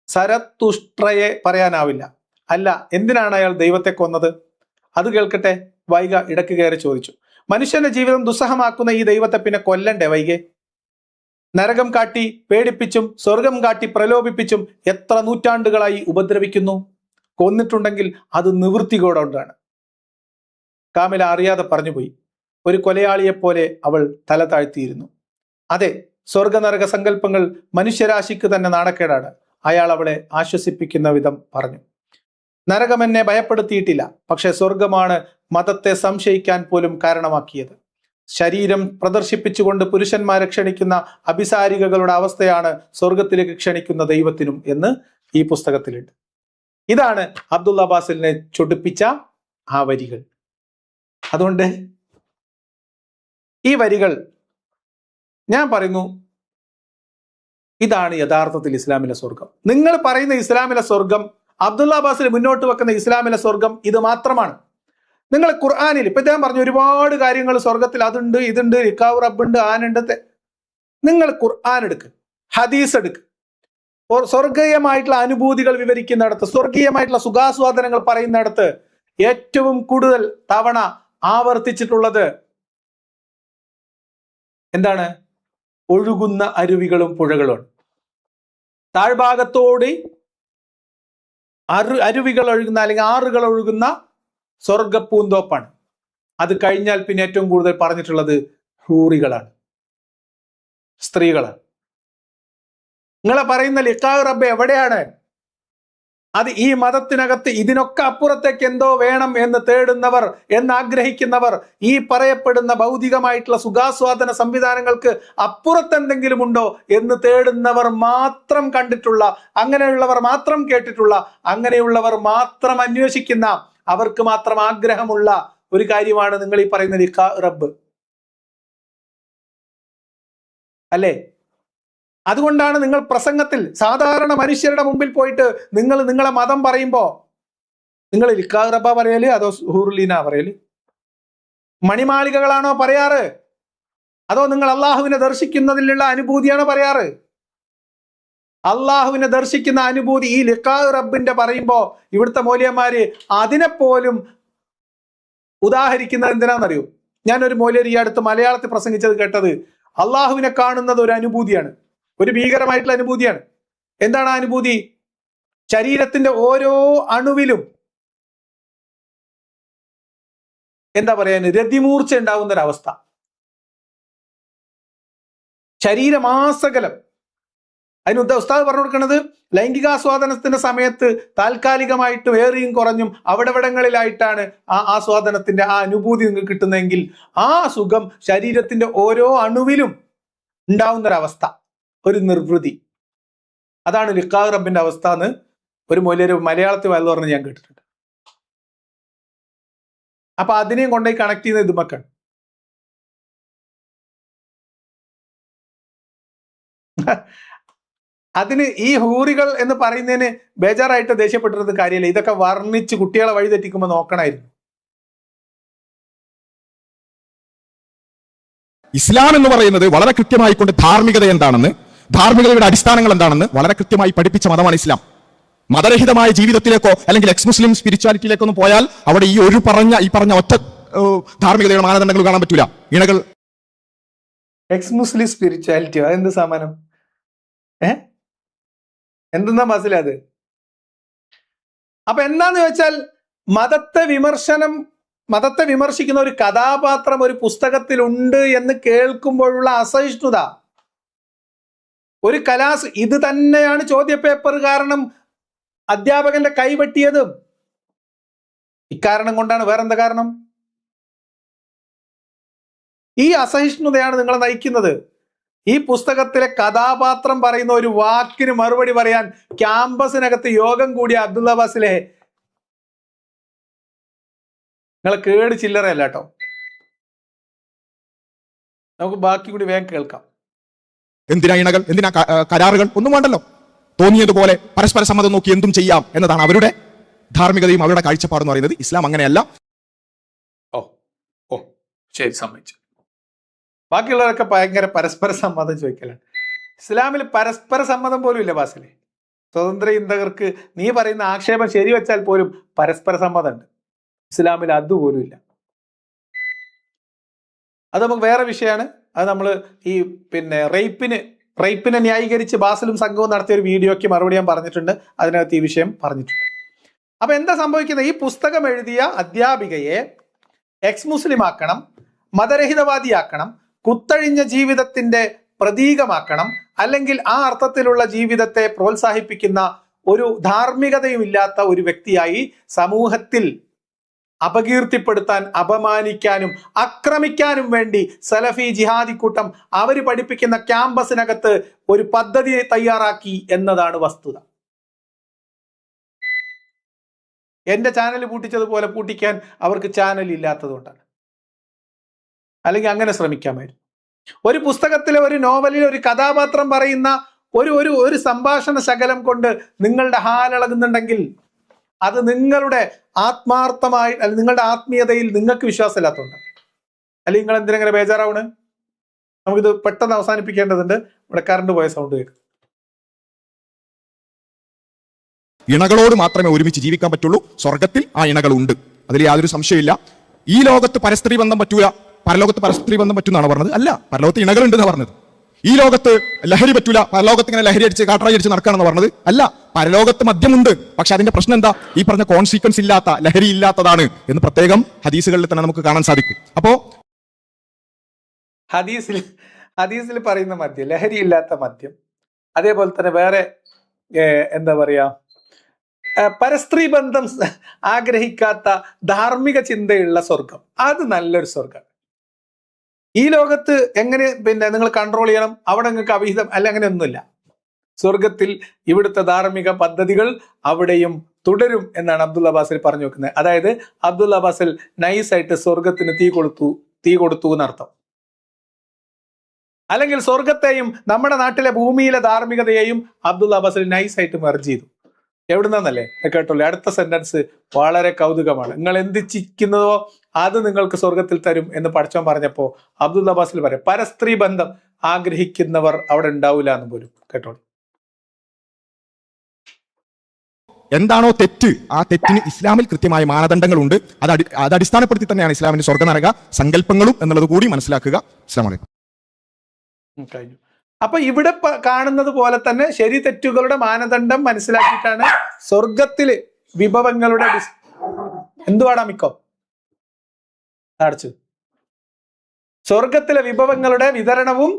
സരതുഷ്ട്രയെ പറയാനാവില്ല. അല്ല, എന്തിനാണ് അയാൾ ദൈവത്തെ കൊന്നത്? അത് കേൾക്കട്ടെ. വൈഗ ഇടക്ക് കയറി ചോദിച്ചു. മനുഷ്യന്റെ ജീവിതം ദുസ്സഹമാക്കുന്ന ഈ ദൈവത്തെ പിന്നെ കൊല്ലണ്ടേ വൈകെ? നരകം കാട്ടി പേടിപ്പിച്ചും സ്വർഗം കാട്ടി പ്രലോഭിപ്പിച്ചും എത്ര നൂറ്റാണ്ടുകളായി ഉപദ്രവിക്കുന്നു. കൊന്നിട്ടുണ്ടെങ്കിൽ അത് നിവൃത്തികോടുകൊണ്ടാണ്. കാമില അറിയാതെ പറഞ്ഞുപോയി. ഒരു കൊലയാളിയെപ്പോലെ അവൾ തല താഴ്ത്തിയിരുന്നു. അതെ, സ്വർഗനരക സങ്കല്പങ്ങൾ മനുഷ്യരാശിക്ക് തന്നെ നാണക്കേടാണ്. അയാൾ അവളെ ആശ്വസിപ്പിക്കുന്ന വിധം പറഞ്ഞു. നരകം എന്നെ ഭയപ്പെടുത്തിയിട്ടില്ല, പക്ഷെ സ്വർഗമാണ് മതത്തെ സംശയിക്കാൻ പോലും കാരണമാക്കിയത്. ശരീരം പ്രദർശിപ്പിച്ചുകൊണ്ട് പുരുഷന്മാരെ ക്ഷണിക്കുന്ന അഭിസാരികകളുടെ അവസ്ഥയാണ് സ്വർഗത്തിലേക്ക് ക്ഷണിക്കുന്ന ദൈവത്തിനും എന്ന് ഈ പുസ്തകത്തിലുണ്ട്. ഇതാണ് അബ്ദുള്ള അബ്ബാസിനെ ചൊടിപ്പിച്ച ആ വരികൾ. അതുകൊണ്ട് ഈ വരികൾ ഞാൻ പറയുന്നു, ഇതാണ് യഥാർത്ഥത്തിൽ ഇസ്ലാമിലെ സ്വർഗം. നിങ്ങൾ പറയുന്ന ഇസ്ലാമിലെ സ്വർഗം, അബ്ദുള്ള അബ്ബാസിൽ മുന്നോട്ട് വെക്കുന്ന ഇസ്ലാമിലെ സ്വർഗം ഇത് മാത്രമാണ്. നിങ്ങൾ ഖുർആനിൽ ഇപ്പൊ ഇദ്ദേഹം പറഞ്ഞു ഒരുപാട് കാര്യങ്ങൾ സ്വർഗത്തിൽ അതുണ്ട്, ഇതുണ്ട്, ഇക്കാവ് റബ്ബുണ്ട്, ആനുണ്ട്. നിങ്ങൾ ഖുർആൻ എടുക്ക്, ഹദീസ് എടുക്ക്. സ്വർഗീയമായിട്ടുള്ള അനുഭൂതികൾ വിവരിക്കുന്നിടത്ത്, സ്വർഗീയമായിട്ടുള്ള സുഖാസ്വാദനങ്ങൾ പറയുന്നിടത്ത് ഏറ്റവും കൂടുതൽ തവണ ആവർത്തിച്ചിട്ടുള്ളത് എന്താണ്? ഒഴുകുന്ന അരുവികളും പുഴകളുമാണ്. താഴ്ഭാഗത്തോടെ അരുവികൾ ഒഴുകുന്ന അല്ലെങ്കിൽ ആറുകൾ ഒഴുകുന്ന സ്വർഗപ്പൂന്തോപ്പാണ്. അത് കഴിഞ്ഞാൽ പിന്നെ ഏറ്റവും കൂടുതൽ പറഞ്ഞിട്ടുള്ളത് ഹൂറികളാണ്, സ്ത്രീകളാണ്. നിങ്ങളെ പറയുന്ന ലിഖാഹ് റബ്ബ് എവിടെയാണ്? അത് ഈ മതത്തിനകത്ത് ഇതിനൊക്കെ അപ്പുറത്തേക്ക് എന്തോ വേണം എന്ന് തേടുന്നവർ, എന്ന് ആഗ്രഹിക്കുന്നവർ, ഈ പറയപ്പെടുന്ന ഭൗതികമായിട്ടുള്ള സുഖാസ്വാദന സംവിധാനങ്ങൾക്ക് അപ്പുറത്തെന്തെങ്കിലും ഉണ്ടോ എന്ന് തേടുന്നവർ മാത്രം കണ്ടിട്ടുള്ള, അങ്ങനെയുള്ളവർ മാത്രം കേട്ടിട്ടുള്ള, അങ്ങനെയുള്ളവർ മാത്രം അന്വേഷിക്കുന്ന, അവർക്ക് മാത്രം ആഗ്രഹമുള്ള ഒരു കാര്യമാണ് നിങ്ങൾ ഈ പറയുന്ന ലിഖാഹ് റബ്ബ് അല്ലേ? അതുകൊണ്ടാണ് നിങ്ങൾ പ്രസംഗത്തിൽ സാധാരണ മനുഷ്യരുടെ മുമ്പിൽ പോയിട്ട് നിങ്ങളെ മതം പറയുമ്പോ നിങ്ങൾ ലിഖാഹ് റബ്ബ പറയല് അതോ ഹൂറുലീന പറയല്? മണിമാളികകളാണോ പറയാറ്? അതോ നിങ്ങൾ അള്ളാഹുവിനെ ദർശിക്കുന്നതിലുള്ള അനുഭൂതിയാണോ പറയാറ്? അള്ളാഹുവിനെ ദർശിക്കുന്ന അനുഭൂതി ഈ ലിഖാഹ് റബ്ബിന്റെ പറയുമ്പോ ഇവിടുത്തെ മൗലവിമാര് അതിനെപ്പോലും ഉദാഹരിക്കുന്നത് എന്തിനാണെന്നറിയോ? ഞാനൊരു മൗലവി ഈ അടുത്ത് മലയാളത്തിൽ പ്രസംഗിച്ചത് കേട്ടത്, അള്ളാഹുവിനെ കാണുന്നത് ഒരു അനുഭൂതിയാണ്, ഒരു ഭീകരമായിട്ടുള്ള അനുഭൂതിയാണ്. എന്താണ് ആ അനുഭൂതി? ശരീരത്തിന്റെ ഓരോ അണുവിലും എന്താ പറയാൻ, രതിമൂർച്ച ഉണ്ടാവുന്ന ഒരവസ്ഥ. ശരീരമാസകലം. അതിന് ഉസ്താദ് പറഞ്ഞു കൊടുക്കുന്നത്, ലൈംഗികാസ്വാദനത്തിന്റെ സമയത്ത് താൽക്കാലികമായിട്ട് ഏറിയും കുറഞ്ഞും അവിടെവിടങ്ങളിലായിട്ടാണ് ആ ആസ്വാദനത്തിന്റെ ആ അനുഭൂതി നിങ്ങൾക്ക് കിട്ടുന്നതെങ്കിൽ ആ സുഖം ശരീരത്തിന്റെ ഓരോ അണുവിലും ഉണ്ടാവുന്നൊരവസ്ഥ, ഒരു നിർവൃതി. അതാണ് ലിഖാ റബ്ബിന്റെ അവസ്ഥ എന്ന് ഒരു മലയാളത്തിൽ വയൽ പറഞ്ഞ് ഞാൻ കേട്ടിട്ടുണ്ട്. അപ്പൊ അതിനെയും കൊണ്ടുപോയി കണക്ട് ചെയ്യുന്ന ഇതുമക്കാണ്. അതിന് ഈ ഹൂറികൾ എന്ന് പറയുന്നതിന് ബേജാറായിട്ട് ദേഷ്യപ്പെട്ടിരുന്ന കാര്യമില്ല. ഇതൊക്കെ വർണ്ണിച്ച് കുട്ടികളെ വഴിതെറ്റിക്കുമ്പോൾ നോക്കണമായിരുന്നു. ഇസ്ലാം എന്ന് പറയുന്നത് വളരെ കൃത്യമായി കൊണ്ട് ധാർമ്മികത എന്താണെന്ന്, ധാർമ്മികതയുടെ അടിസ്ഥാനങ്ങൾ എന്താണെന്ന് വളരെ കൃത്യമായി പഠിപ്പിച്ച മതമാണ് ഇസ്ലാം. മതരഹിതമായ ജീവിതത്തിലേക്കോ അല്ലെങ്കിൽ എക്സ് മുസ്ലിം സ്പിരിച്വാലിറ്റിയിലേക്കോ ഒന്നും പോയാൽ അവിടെ ഈ പറഞ്ഞ ഒറ്റ ധാർമ്മികതയുടെ മാനദണ്ഡങ്ങൾ കാണാൻ പറ്റൂല. ഇണകൾ എക്സ് മുസ്ലിം സ്പിരിച്വാലിറ്റിയോ അതെന്ത് സാമാനം? എന്തെന്നാ മനസ്സിലത്? അപ്പൊ എന്താന്ന് വെച്ചാൽ മതത്തെ വിമർശിക്കുന്ന ഒരു കഥാപാത്രം ഒരു പുസ്തകത്തിലുണ്ട് എന്ന് കേൾക്കുമ്പോഴുള്ള അസഹിഷ്ണുത, ഒരു ഇത് തന്നെയാണ് ചോദ്യപേപ്പർ കാരണം അധ്യാപകന്റെ കൈവെട്ടിയതും. ഇക്കാരണം കൊണ്ടാണ്. വേറെന്താ കാരണം? ഈ അസഹിഷ്ണുതയാണ് നിങ്ങളെ നയിക്കുന്നത്. ഈ പുസ്തകത്തിലെ കഥാപാത്രം പറയുന്ന ഒരു വാക്കിന് മറുപടി പറയാൻ ക്യാമ്പസിനകത്ത് യോഗം കൂടിയ അബ്ദുള്ള അബ്ബാസിലെ നിങ്ങളെ കേട് ചില്ലറയല്ല കേട്ടോ. നമുക്ക് ബാക്കി കൂടി വേഗം കേൾക്കാം. എന്തിനാ ഇണകൾ, എന്തിനാ കരാറുകൾ? ഒന്നും വേണ്ടല്ലോ. തോന്നിയതുപോലെ പരസ്പര സമ്മതം നോക്കി എന്തും ചെയ്യാം എന്നതാണ് അവരുടെ ധാർമ്മികതയും അവരുടെ കാഴ്ചപ്പാടെന്ന് പറയുന്നത്. ഇസ്ലാം അങ്ങനെയല്ല. ഓ ശരി, സമ്മതിച്ചു. ബാക്കിയുള്ളവരൊക്കെ ഭയങ്കര പരസ്പര സമ്മതം ചോദിക്കലാണ്. ഇസ്ലാമിൽ പരസ്പര സമ്മതം പോലും ഇല്ല ബാസിലെ. സ്വതന്ത്ര ചിന്തകർക്ക് നീ പറയുന്ന ആക്ഷേപം ശരിവെച്ചാൽ പോലും പരസ്പര സമ്മതം ഉണ്ട്. ഇസ്ലാമിൽ അതുപോലും ഇല്ല. അത് നമുക്ക് വേറെ വിഷയമാണ്. അത് നമ്മൾ ഈ റേപ്പിനെ ന്യായീകരിച്ച് ബാസിലും സംഘവും നടത്തിയ ഒരു വീഡിയോയ്ക്ക് മറുപടി ഞാൻ പറഞ്ഞിട്ടുണ്ട്. അതിനകത്ത് ഈ വിഷയം പറഞ്ഞിട്ടുണ്ട്. അപ്പൊ എന്താ സംഭവിക്കുന്നത്? ഈ പുസ്തകം എഴുതിയ അധ്യാപികയെ എക്സ് മുസ്ലിം ആക്കണം, മതരഹിതവാദിയാക്കണം, കുത്തഴിഞ്ഞ ജീവിതത്തിന്റെ പ്രതീകമാക്കണം, അല്ലെങ്കിൽ ആ അർത്ഥത്തിലുള്ള ജീവിതത്തെ പ്രോത്സാഹിപ്പിക്കുന്ന ഒരു ധാർമ്മികതയും ഇല്ലാത്ത ഒരു വ്യക്തിയായി സമൂഹത്തിൽ അപകീർത്തിപ്പെടുത്താൻ, അപമാനിക്കാനും ആക്രമിക്കാനും വേണ്ടി സലഫി ജിഹാദി കൂട്ടം അവർ പഠിപ്പിക്കുന്ന ക്യാമ്പസിനകത്ത് ഒരു പദ്ധതി തയ്യാറാക്കി എന്നതാണ് വസ്തുത. എന്റെ ചാനൽ പൂട്ടിച്ചതുപോലെ പൂട്ടിക്കാൻ അവർക്ക് ചാനൽ ഇല്ലാത്തത് കൊണ്ടാണ്. അല്ലെങ്കിൽ അങ്ങനെ ശ്രമിക്കാമായിരുന്നു. ഒരു പുസ്തകത്തിലെ ഒരു നോവലിൽ ഒരു കഥാപാത്രം പറയുന്ന ഒരു സംഭാഷണ ശകലം കൊണ്ട് നിങ്ങളുടെ ഹാലളകുന്നുണ്ടെങ്കിൽ അത് നിങ്ങളുടെ ആത്മാർത്ഥമായി, അല്ലെങ്കിൽ നിങ്ങളുടെ ആത്മീയതയിൽ നിങ്ങൾക്ക് വിശ്വാസമില്ലാത്തതുകൊണ്ട്. അല്ലെങ്കിൽ നിങ്ങൾ എന്തിനെങ്ങനെ ബേജാറാവണ്? നമുക്കിത് പെട്ടെന്ന് അവസാനിപ്പിക്കേണ്ടതുണ്ട്. ഇവിടെ കറണ്ട് പോയ സൗണ്ട് കേൾക്കും. ഇണകളോട് മാത്രമേ ഒരുമിച്ച് ജീവിക്കാൻ പറ്റുള്ളൂ. സ്വർഗത്തിൽ ആ ഇണകളുണ്ട്, അതിൽ യാതൊരു സംശയമില്ല. ഈ ലോകത്ത് പരസ്ത്രീ ബന്ധം പറ്റൂല, പരലോകത്ത് പരസ്ത്രീ ബന്ധം പറ്റുന്നാണ് പറഞ്ഞത്. അല്ല, പരലോകത്ത് ഇണകളുണ്ടെന്നാണ് പറഞ്ഞത്. ഈ ലോകത്ത് ലഹരി പറ്റൂല, പരലോകത്ത് ഇങ്ങനെ ലഹരി അടിച്ച് കാട്ടറായി അടിച്ച് നടക്കാണെന്ന് പറഞ്ഞത്. അല്ല, പരലോകത്ത് മദ്യമുണ്ട്. പക്ഷെ അതിന്റെ പ്രശ്നം എന്താ? ഈ പറഞ്ഞ കോൺസിക്വൻസ് ഇല്ലാത്ത, ലഹരി ഇല്ലാത്തതാണ് എന്ന് പ്രത്യേകം ഹദീസുകളിൽ തന്നെ നമുക്ക് കാണാൻ സാധിക്കും. അപ്പോ ഹദീസിൽ പറയുന്ന മദ്യം ലഹരി ഇല്ലാത്ത മദ്യം, അതേപോലെ തന്നെ വേറെ എന്താ പറയാ, പരസ്ത്രീ ബന്ധം ആഗ്രഹിക്കാത്ത ധാർമ്മിക ചിന്തയുള്ള സ്വർഗം, അത് നല്ലൊരു സ്വർഗം. ഈ ലോകത്ത് എങ്ങനെ നിങ്ങൾ കൺട്രോൾ ചെയ്യണം, അവിടെ നിങ്ങൾക്ക് അവിഹിതം അല്ല, അങ്ങനെയൊന്നുമില്ല. സ്വർഗത്തിൽ ഇവിടുത്തെ ധാർമ്മിക പദ്ധതികൾ അവിടെയും തുടരും എന്നാണ് അബ്ദുള്ള അബ്ബാസിൽ പറഞ്ഞു വെക്കുന്നത്. അതായത് അബ്ദുള്ള അബ്ബാസിൽ നൈസായിട്ട് സ്വർഗത്തിന് തീ കൊടുത്തു എന്നർത്ഥം. അല്ലെങ്കിൽ സ്വർഗത്തെയും നമ്മുടെ നാട്ടിലെ ഭൂമിയിലെ ധാർമ്മികതയെയും അബ്ദുള്ള അബ്ബാസിൽ നൈസായിട്ട് മെർജ് ചെയ്തു. എവിടുന്നല്ലേ കേട്ടോളൂ. അടുത്ത സെന്റൻസ് വളരെ കൗതുകമാണ്. നിങ്ങൾ എന്ത് ചിക്കുന്നതോ അത് നിങ്ങൾക്ക് സ്വർഗത്തിൽ തരും എന്ന് പഠിച്ചോൻ പറഞ്ഞപ്പോ അബ്ദുള്ള അബ്ബാസിൽ പറയാം, പരസ്ത്രീ ബന്ധം ആഗ്രഹിക്കുന്നവർ അവിടെ ഉണ്ടാവില്ല എന്ന് പോലും. കേട്ടോളൂ. എന്താണോ തെറ്റ്, ആ തെറ്റിന് ഇസ്ലാമിൽ കൃത്യമായ മാനദണ്ഡങ്ങളുണ്ട്. അത് അടിസ്ഥാനപ്പെടുത്തി തന്നെയാണ് ഇസ്ലാമിന്റെ സ്വർഗ നരക സങ്കല്പങ്ങളും എന്നുള്ളത് കൂടി മനസ്സിലാക്കുക. അസ്സലാമു അലൈക്കും. കഴിഞ്ഞു. അപ്പൊ ഇവിടെ കാണുന്നത് പോലെ തന്നെ ശരി തെറ്റുകളുടെ മാനദണ്ഡം മനസ്സിലാക്കിയിട്ടാണ് സ്വർഗത്തില് വിഭവങ്ങളുടെ എന്തുവാടാ മിക്കോ അടച്ചു സ്വർഗത്തിലെ വിഭവങ്ങളുടെ വിതരണവും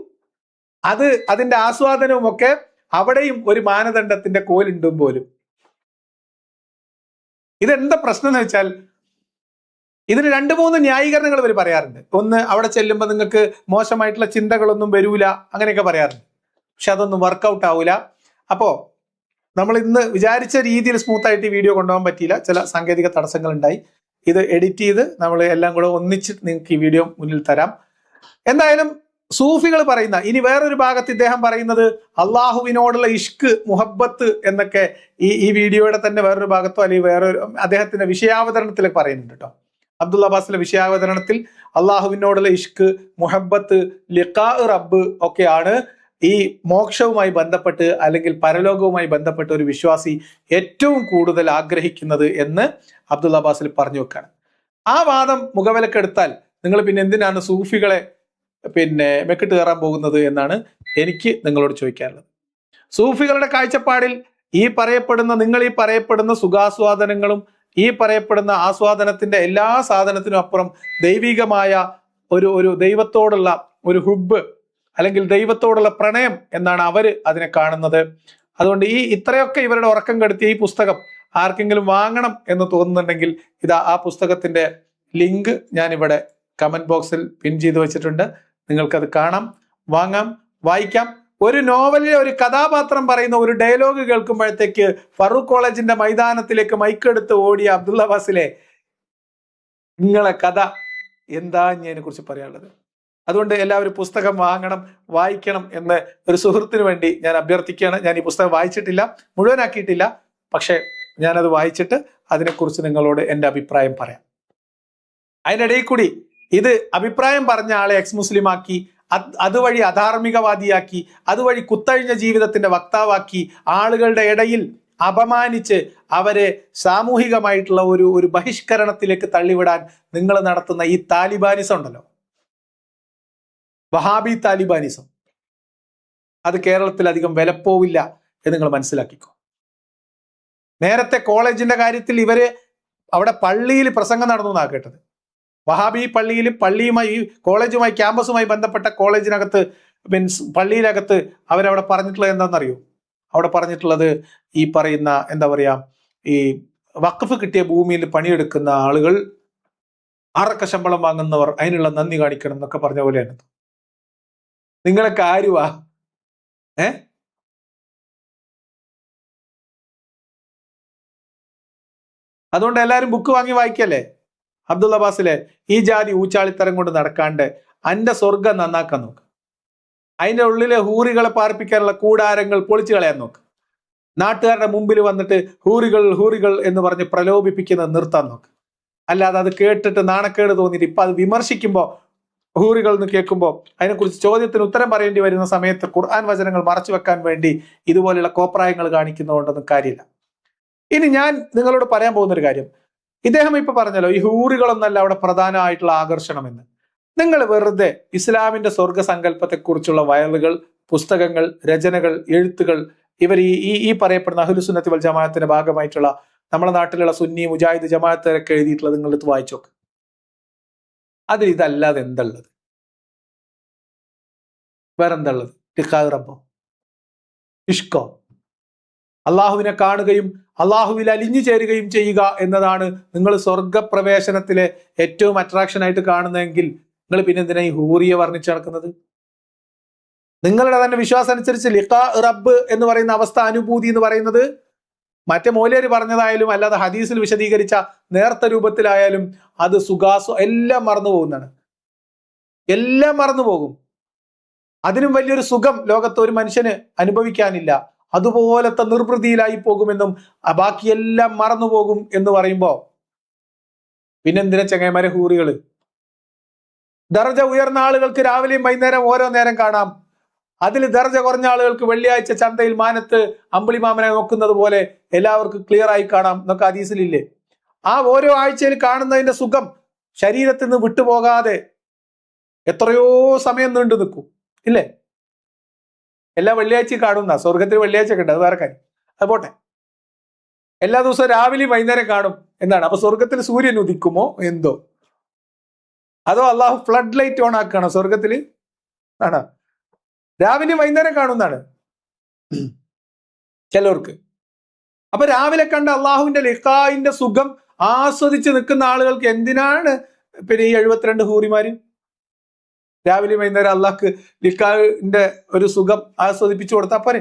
അതിന്റെ ആസ്വാദനവും ഒക്കെ അവിടെയും ഒരു മാനദണ്ഡത്തിന്റെ കോലുണ്ടും പോലും. ഇതെന്താ പ്രശ്നം എന്ന് വെച്ചാൽ ഇതിന് 2-3 ന്യായീകരണങ്ങൾ ഇവർ പറയാറുണ്ട്. ഒന്ന്, അവിടെ ചെല്ലുമ്പോൾ നിങ്ങൾക്ക് മോശമായിട്ടുള്ള ചിന്തകളൊന്നും വരൂല, അങ്ങനെയൊക്കെ പറയാറുണ്ട്. പക്ഷെ അതൊന്നും വർക്കൗട്ട് ആവൂല. അപ്പോ നമ്മൾ ഇന്ന് വിചാരിച്ച രീതിയിൽ സ്മൂത്തായിട്ട് ഈ വീഡിയോ കൊണ്ടുപോകാൻ പറ്റിയില്ല, ചില സാങ്കേതിക തടസ്സങ്ങൾ ഉണ്ടായി. ഇത് എഡിറ്റ് ചെയ്ത് നമ്മൾ എല്ലാം കൂടെ ഒന്നിച്ച് നിങ്ങൾക്ക് ഈ വീഡിയോ മുന്നിൽ തരാം. എന്തായാലും സൂഫികൾ പറയുന്ന ഇനി വേറൊരു ഭാഗത്ത് ഇദ്ദേഹം പറയുന്നത് അള്ളാഹുവിനോടുള്ള ഇഷ്ക് മുഹബത്ത് എന്നൊക്കെ ഈ വീഡിയോയുടെ തന്നെ വേറൊരു ഭാഗത്തോ അല്ലെങ്കിൽ വേറൊരു അദ്ദേഹത്തിന്റെ വിഷയാവതരണത്തിൽ പറയുന്നുണ്ട് കേട്ടോ. അബ്ദുൽ അബ്ബാസിലെ വിഷയാവതരണത്തിൽ അള്ളാഹുവിനോടുള്ള ഇഷ്ക്, മുഹബത്ത്, ലിഖാ റബ്ബ് ഒക്കെയാണ് ഈ മോക്ഷവുമായി ബന്ധപ്പെട്ട് അല്ലെങ്കിൽ പരലോകവുമായി ബന്ധപ്പെട്ട ഒരു വിശ്വാസി ഏറ്റവും കൂടുതൽ ആഗ്രഹിക്കുന്നത് എന്ന് അബ്ദുൽ അബ്ബാസിൽ പറഞ്ഞു വെക്കാണ്. ആ വാദം മുഖവിലക്കെടുത്താൽ നിങ്ങൾ പിന്നെ എന്തിനാണ് സൂഫികളെ മെക്കിട്ട് കയറാൻ പോകുന്നത് എന്നാണ് എനിക്ക് നിങ്ങളോട് ചോദിക്കാനുള്ളത്. സൂഫികളുടെ കാഴ്ചപ്പാടിൽ നിങ്ങൾ ഈ പറയപ്പെടുന്ന സുഖാസ്വാദനങ്ങളും ഈ പറയപ്പെടുന്ന ആസ്വാദനത്തിന്റെ എല്ലാ സാധനത്തിനും അപ്പുറം ദൈവികമായ ഒരു ദൈവത്തോടുള്ള ഒരു ഹുബ് അല്ലെങ്കിൽ ദൈവത്തോടുള്ള പ്രണയം എന്നാണ് അവര് അതിനെ കാണുന്നത്. അതുകൊണ്ട് ഇത്രയൊക്കെ ഇവരുടെ ഉറക്കം കെടുത്തിയ ഈ പുസ്തകം ആർക്കെങ്കിലും വാങ്ങണം എന്ന് തോന്നുന്നുണ്ടെങ്കിൽ ഇതാ ആ പുസ്തകത്തിന്റെ ലിങ്ക് ഞാൻ ഇവിടെ കമന്റ് ബോക്സിൽ പിൻ ചെയ്ത് വെച്ചിട്ടുണ്ട്. നിങ്ങൾക്കത് കാണാം, വാങ്ങാം, വായിക്കാം. ഒരു നോവലിലെ ഒരു കഥാപാത്രം പറയുന്ന ഒരു ഡയലോഗ് കേൾക്കുമ്പോഴത്തേക്ക് ഫറൂഖ് കോളേജിന്റെ മൈതാനത്തിലേക്ക് മൈക്കെടുത്ത് ഓടിയ അബ്ദുൽ അബ്ബാസിലെ നിങ്ങളെ കഥ എന്താ ഇതിനെ കുറിച്ച് പറയാനുള്ളത്? അതുകൊണ്ട് എല്ലാവരും പുസ്തകം വാങ്ങണം, വായിക്കണം എന്ന് ഒരു സുഹൃത്തിന് വേണ്ടി ഞാൻ അഭ്യർത്ഥിക്കുകയാണ്. ഞാൻ ഈ പുസ്തകം വായിച്ചിട്ടില്ല, മുഴുവനാക്കിയിട്ടില്ല, പക്ഷെ ഞാനത് വായിച്ചിട്ട് അതിനെക്കുറിച്ച് നിങ്ങളോട് എൻ്റെ അഭിപ്രായം പറയാം. അതിനിടയിൽ കൂടി ഇത് അഭിപ്രായം പറഞ്ഞ ആളെ എക്സ് മുസ്ലിം ആക്കി, അതുവഴി അധാർമികവാദിയാക്കി, അതുവഴി കുത്തഴിഞ്ഞ ജീവിതത്തിന്റെ വക്താവാക്കി, ആളുകളുടെ ഇടയിൽ അപമാനിച്ച് അവരെ സാമൂഹികമായിട്ടുള്ള ഒരു ബഹിഷ്കരണത്തിലേക്ക് തള്ളിവിടാൻ നിങ്ങൾ നടത്തുന്ന ഈ താലിബാനിസം ഉണ്ടല്ലോ, വഹാബി താലിബാനിസം, അത് കേരളത്തിൽ അധികം വിലപ്പോവില്ല എന്ന് നിങ്ങൾ മനസ്സിലാക്കിക്കോ. നേരത്തെ കോളേജിന്റെ കാര്യത്തിൽ ഇവര് അവിടെ പള്ളിയിൽ പ്രസംഗം നടന്നു എന്നാണ് കേട്ടത്. വഹാബി പള്ളിയുമായി കോളേജുമായി ക്യാമ്പസുമായി ബന്ധപ്പെട്ട കോളേജിനകത്ത് മീൻസ് പള്ളിയിലകത്ത് അവരവിടെ പറഞ്ഞിട്ടുള്ളത് എന്താണെന്നറിയോ? അവിടെ പറഞ്ഞിട്ടുള്ളത് ഈ പറയുന്ന എന്താ പറയാ, ഈ വഖഫ് കിട്ടിയ ഭൂമിയിൽ പണിയെടുക്കുന്ന ആളുകൾ ആറക്ക ശമ്പളം വാങ്ങുന്നവർ അതിനുള്ള നന്ദി കാണിക്കണം എന്നൊക്കെ പറഞ്ഞ പോലെയാണ്. നിങ്ങളൊക്കെ ആരുവാ? അതുകൊണ്ട് എല്ലാവരും ബുക്ക് വാങ്ങി വായിക്കല്ലേ. അബ്ദുൽ അബ്ബാസിലെ ഈ ജാതി ഊച്ചാളിത്തരം കൊണ്ട് നടക്കാണ്ട് അന്റെ സ്വർഗം നന്നാക്കാൻ നോക്ക്. അതിന്റെ ഉള്ളിലെ ഹൂറികളെ പാർപ്പിക്കാനുള്ള കൂടാരങ്ങൾ പൊളിച്ചു കളയാൻ നോക്ക്. നാട്ടുകാരുടെ മുമ്പിൽ വന്നിട്ട് ഹൂറികൾ എന്ന് പറഞ്ഞ് പ്രലോഭിപ്പിക്കുന്നത് നിർത്താൻ നോക്ക്. അല്ലാതെ അത് കേട്ടിട്ട് നാണക്കേട് തോന്നിയിട്ട് ഇപ്പൊ അത് വിമർശിക്കുമ്പോൾ ഹൂറികൾ എന്ന് കേൾക്കുമ്പോൾ അതിനെക്കുറിച്ച് ചോദ്യത്തിന് ഉത്തരം പറയേണ്ടി വരുന്ന സമയത്ത് ഖുർആൻ വചനങ്ങൾ മറച്ചു വെക്കാൻ വേണ്ടി ഇതുപോലെയുള്ള കോപ്രായങ്ങൾ കാണിക്കുന്നതുകൊണ്ടൊന്നും കാര്യമില്ല. ഇനി ഞാൻ നിങ്ങളോട് പറയാൻ പോകുന്ന ഒരു കാര്യം, ഇദ്ദേഹം ഇപ്പൊ പറഞ്ഞല്ലോ ഈ ഹൂറികളൊന്നല്ല അവിടെ പ്രധാനമായിട്ടുള്ള ആകർഷണം എന്ന്. നിങ്ങൾ വെറുതെ ഇസ്ലാമിന്റെ സ്വർഗസങ്കല്പത്തെക്കുറിച്ചുള്ള വയലുകൾ, പുസ്തകങ്ങൾ, രചനകൾ, എഴുത്തുകൾ ഇവർ ഈ പറയപ്പെടുന്ന അഹ്ലുസുന്നത്തി വൽ ജമാഅത്തിന്റെ ഭാഗമായിട്ടുള്ള നമ്മുടെ നാട്ടിലുള്ള സുന്നി മുജാഹിദ് ജമാഅത്തുകാരൊക്കെ എഴുതിയിട്ടുള്ളത് നിങ്ങളെടുത്ത് വായിച്ചു നോക്ക്. അതിൽ ഇതല്ലാതെ എന്തള്ളത്? വേറെന്തള്ളത്? ലിഖാ റബ്ബോ, ഇഷ്കോ, അള്ളാഹുവിനെ കാണുകയും അള്ളാഹുവിൽ അലിഞ്ഞു ചേരുകയും ചെയ്യുക എന്നതാണ് നിങ്ങൾ സ്വർഗപ്രവേശനത്തിലെ ഏറ്റവും അട്രാക്ഷൻ ആയിട്ട് കാണുന്നതെങ്കിൽ നിങ്ങൾ പിന്നെ എന്തിനാ ഈ ഹൂറിയെ വർണ്ണിച്ചു നടക്കുന്നത്? നിങ്ങളുടെ തന്നെ വിശ്വാസം അനുസരിച്ച് ലിഖാ റബ്ബ് എന്ന് പറയുന്ന അവസ്ഥ, അനുഭൂതി എന്ന് പറയുന്നത് മറ്റേ മൗലവി പറഞ്ഞതായാലും അല്ലാതെ ഹദീസിൽ വിശദീകരിച്ച നേർത്ത രൂപത്തിലായാലും അത് എല്ലാം മറന്നു പോകുന്നതാണ്. എല്ലാം മറന്നു പോകും. അതിനും വലിയൊരു സുഖം ലോകത്ത് ഒരു മനുഷ്യന് അനുഭവിക്കാനില്ല. അതുപോലത്തെ നിർവൃതിയിലായി പോകുമെന്നും ബാക്കിയെല്ലാം മറന്നുപോകും എന്ന് പറയുമ്പോ പിന്നെന്തിനാ ചങ്ങായിമാരെ ഹൂറികള്? ദർജ ഉയർന്ന ആളുകൾക്ക് രാവിലെയും വൈകുന്നേരം ഓരോ നേരം കാണാം. അതിൽ ദർജ കുറഞ്ഞ ആളുകൾക്ക് വെള്ളിയാഴ്ച ചന്തയിൽ മാനത്ത് അമ്പിളിമാമനെ നോക്കുന്നത് പോലെ എല്ലാവർക്കും ക്ലിയർ ആയി കാണാം എന്നൊക്കെ ഹദീസിലില്ലേ? ആ ഓരോ ആഴ്ചയിൽ കാണുന്നതിന്റെ സുഖം ശരീരത്തിൽ നിന്ന് വിട്ടുപോകാതെ എത്രയോ സമയം നീണ്ടു നിൽക്കും, ഇല്ലേ? എല്ലാ വെള്ളിയാഴ്ചയും കാണുന്ന സ്വർഗത്തിൽ വെള്ളിയാഴ്ച ഒക്കെ ഉണ്ട്, അത് വേറെ കാര്യം, അത് പോട്ടെ. എല്ലാ ദിവസവും രാവിലെയും വൈകുന്നേരം കാണും എന്നാണ്. അപ്പൊ സ്വർഗത്തിൽ സൂര്യൻ ഉദിക്കുമോ എന്തോ? അതോ അള്ളാഹു ഫ്ലഡ് ലൈറ്റ് ഓൺ ആക്കുകയാണോ സ്വർഗത്തിൽ? ആണോ? രാവിലെയും വൈകുന്നേരം കാണുന്നതാണ് ചിലർക്ക്. അപ്പൊ രാവിലെ കണ്ട അള്ളാഹുവിന്റെ ലിഖായിന്റെ സുഖം ആസ്വദിച്ച് നിൽക്കുന്ന ആളുകൾക്ക് എന്തിനാണ് പിന്നെ ഈ 72 ഹൂറിമാര്? രാവിലെ വൈകുന്നേരം അള്ളാഹ്ക്ക് ലിഖായിന്റെ ഒരു സുഖം ആസ്വദിപ്പിച്ചു കൊടുത്താൽ പോരെ?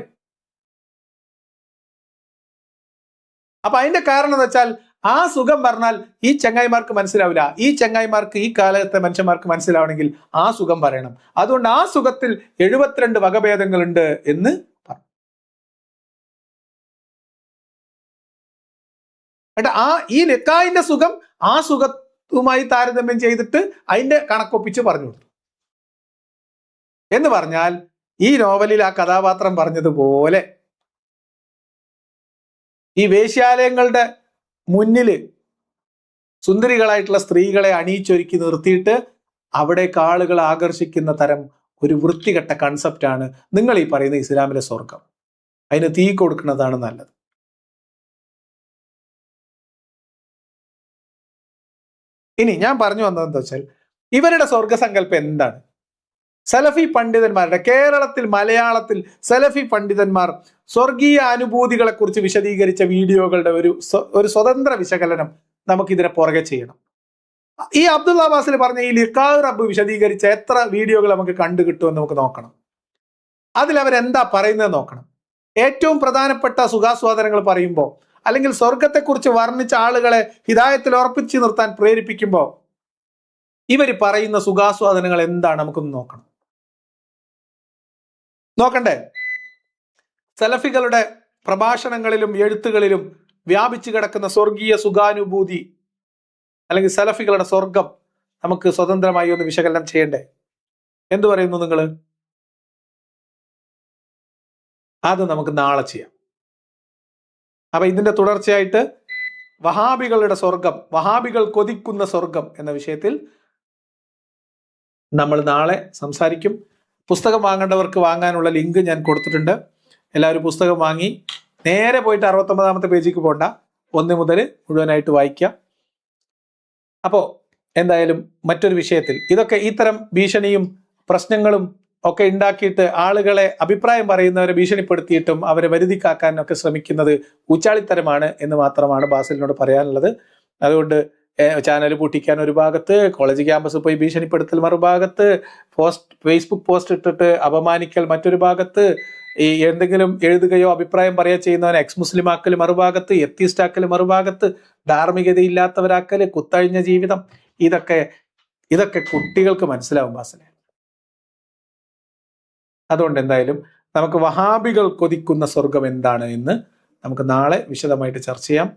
അപ്പൊ അതിന്റെ കാരണം എന്ന് വെച്ചാൽ ആ സുഖം പറഞ്ഞാൽ ഈ ചങ്ങായിമാർക്ക് മനസ്സിലാവില്ല. ഈ ചങ്ങായിമാർക്ക് ഈ കാലത്തെ മനുഷ്യന്മാർക്ക് മനസ്സിലാവണമെങ്കിൽ ആ സുഖം പറയണം. അതുകൊണ്ട് ആ സുഖത്തിൽ 72 വകഭേദങ്ങളുണ്ട് എന്ന് പറഞ്ഞു. ഈ നിക്കാഹിന്റെ സുഖം ആ സുഖവുമായി താരതമ്യം ചെയ്തിട്ട് അതിന്റെ കണക്കൊപ്പിച്ച് പറഞ്ഞു കൊടുത്തു. എന്ന് പറഞ്ഞാൽ ഈ നോവലിൽ ആ കഥാപാത്രം പറഞ്ഞതുപോലെ ഈ വേശ്യാലയങ്ങളുടെ മുന്നിൽ സുന്ദരികളായിട്ടുള്ള സ്ത്രീകളെ അണിയിച്ചൊരുക്കി നിർത്തിയിട്ട് അവിടേക്ക് ആളുകൾ ആകർഷിക്കുന്ന തരം ഒരു വൃത്തികെട്ട കൺസെപ്റ്റാണ് നിങ്ങൾ ഈ പറയുന്ന ഇസ്ലാമിലെ സ്വർഗം. അതിന് തീ കൊടുക്കുന്നതാണ് നല്ലത്. ഇനി ഞാൻ പറഞ്ഞു വന്നതെന്താ വെച്ചാൽ ഇവരുടെ സ്വർഗസങ്കല്പം എന്താണ്? സലഫി പണ്ഡിതന്മാരുടെ, കേരളത്തിൽ മലയാളത്തിൽ സലഫി പണ്ഡിതന്മാർ സ്വർഗീയ അനുഭൂതികളെ കുറിച്ച് വിശദീകരിച്ച വീഡിയോകളുടെ ഒരു സ്വതന്ത്ര വിശകലനം നമുക്കിതിനെ പുറകെ ചെയ്യണം. ഈ അബ്ദുള്ള ബാസിൽ പറഞ്ഞ ഈ ലിഖാ റബ്ബ് വിശദീകരിച്ച എത്ര വീഡിയോകൾ നമുക്ക് കണ്ടു കിട്ടുമെന്ന് നമുക്ക് നോക്കണം. അതിലവരെന്താ പറയുന്നത് നോക്കണം. ഏറ്റവും പ്രധാനപ്പെട്ട സുഖാസ്വാദനങ്ങൾ പറയുമ്പോൾ, അല്ലെങ്കിൽ സ്വർഗത്തെക്കുറിച്ച് വർണ്ണിച്ച ആളുകളെ ഹിദായത്തിൽ ഉറപ്പിച്ചു നിർത്താൻ പ്രേരിപ്പിക്കുമ്പോൾ ഇവർ പറയുന്ന സുഖാസ്വാദനങ്ങൾ എന്താണ് നമുക്കൊന്ന് നോക്കണം. നോക്കണ്ടേ? സലഫികളുടെ പ്രഭാഷണങ്ങളിലും എഴുത്തുകളിലും വ്യാപിച്ചു കിടക്കുന്ന സ്വർഗീയ സുഖാനുഭൂതി അല്ലെങ്കിൽ സലഫികളുടെ സ്വർഗം നമുക്ക് സ്വതന്ത്രമായി ഒന്ന് വിശകലനം ചെയ്യണ്ടേ? എന്തു പറയുന്നു നിങ്ങൾ? അത് നമുക്ക് നാളെ ചെയ്യാം. അപ്പൊ ഇതിന്റെ തുടർച്ചയായിട്ട് വഹാബികളുടെ സ്വർഗം, വഹാബികൾ കൊതിക്കുന്ന സ്വർഗം എന്ന വിഷയത്തിൽ നമ്മൾ നാളെ സംസാരിക്കും. പുസ്തകം വാങ്ങേണ്ടവർക്ക് വാങ്ങാനുള്ള ലിങ്ക് ഞാൻ കൊടുത്തിട്ടുണ്ട്. എല്ലാവരും പുസ്തകം വാങ്ങി നേരെ പോയിട്ട് 69ാമത്തെ പേജിലേക്ക് പോകണ്ട, 1 മുതൽ മുഴുവനായിട്ട് വായിക്കാം. അപ്പോൾ എന്തായാലും മറ്റൊരു വിഷയത്തിൽ ഇതൊക്കെ ഇത്തരം ഭീഷണിയും പ്രശ്നങ്ങളും ഒക്കെ ഉണ്ടാക്കിയിട്ട് ആളുകളെ അഭിപ്രായം പറയുന്നവരെ ഭീഷണിപ്പെടുത്തിയിട്ടും അവരെ വരുതിക്കാക്കാനൊക്കെ ശ്രമിക്കുന്നത് ഊച്ചാളിത്തരമാണ് എന്ന് മാത്രമാണ് ബാസിലിനോട് പറയാനുള്ളത്. അതുകൊണ്ട് ചാനൽ പൂട്ടിക്കാൻ ഒരു ഭാഗത്ത്, കോളേജ് ക്യാമ്പസ് പോയി ഭീഷണിപ്പെടുത്തൽ മറുഭാഗത്ത്, ഫേസ്ബുക്ക് പോസ്റ്റ് ഇട്ടിട്ട് അപമാനിക്കൽ മറ്റൊരു ഭാഗത്ത്, ഈ എന്തെങ്കിലും എഴുതുകയോ അഭിപ്രായം പറയുകയോ ചെയ്യുന്നവനെ എക്സ് മുസ്ലിം ആക്കൽ മറുഭാഗത്ത്, എത്തിസ്റ്റ് ആക്കൽ മറുഭാഗത്ത്, ധാർമ്മികതയില്ലാത്തവരാക്കൽ, കുത്തഴിഞ്ഞ ജീവിതം, ഇതൊക്കെ കുട്ടികൾക്ക് മനസ്സിലാവും ബാസിലെ. അതുകൊണ്ട് എന്തായാലും നമുക്ക് വഹാബികൾ കൊതിക്കുന്ന സ്വർഗം എന്താണ് എന്ന് നമുക്ക് നാളെ വിശദമായിട്ട് ചർച്ച ചെയ്യാം.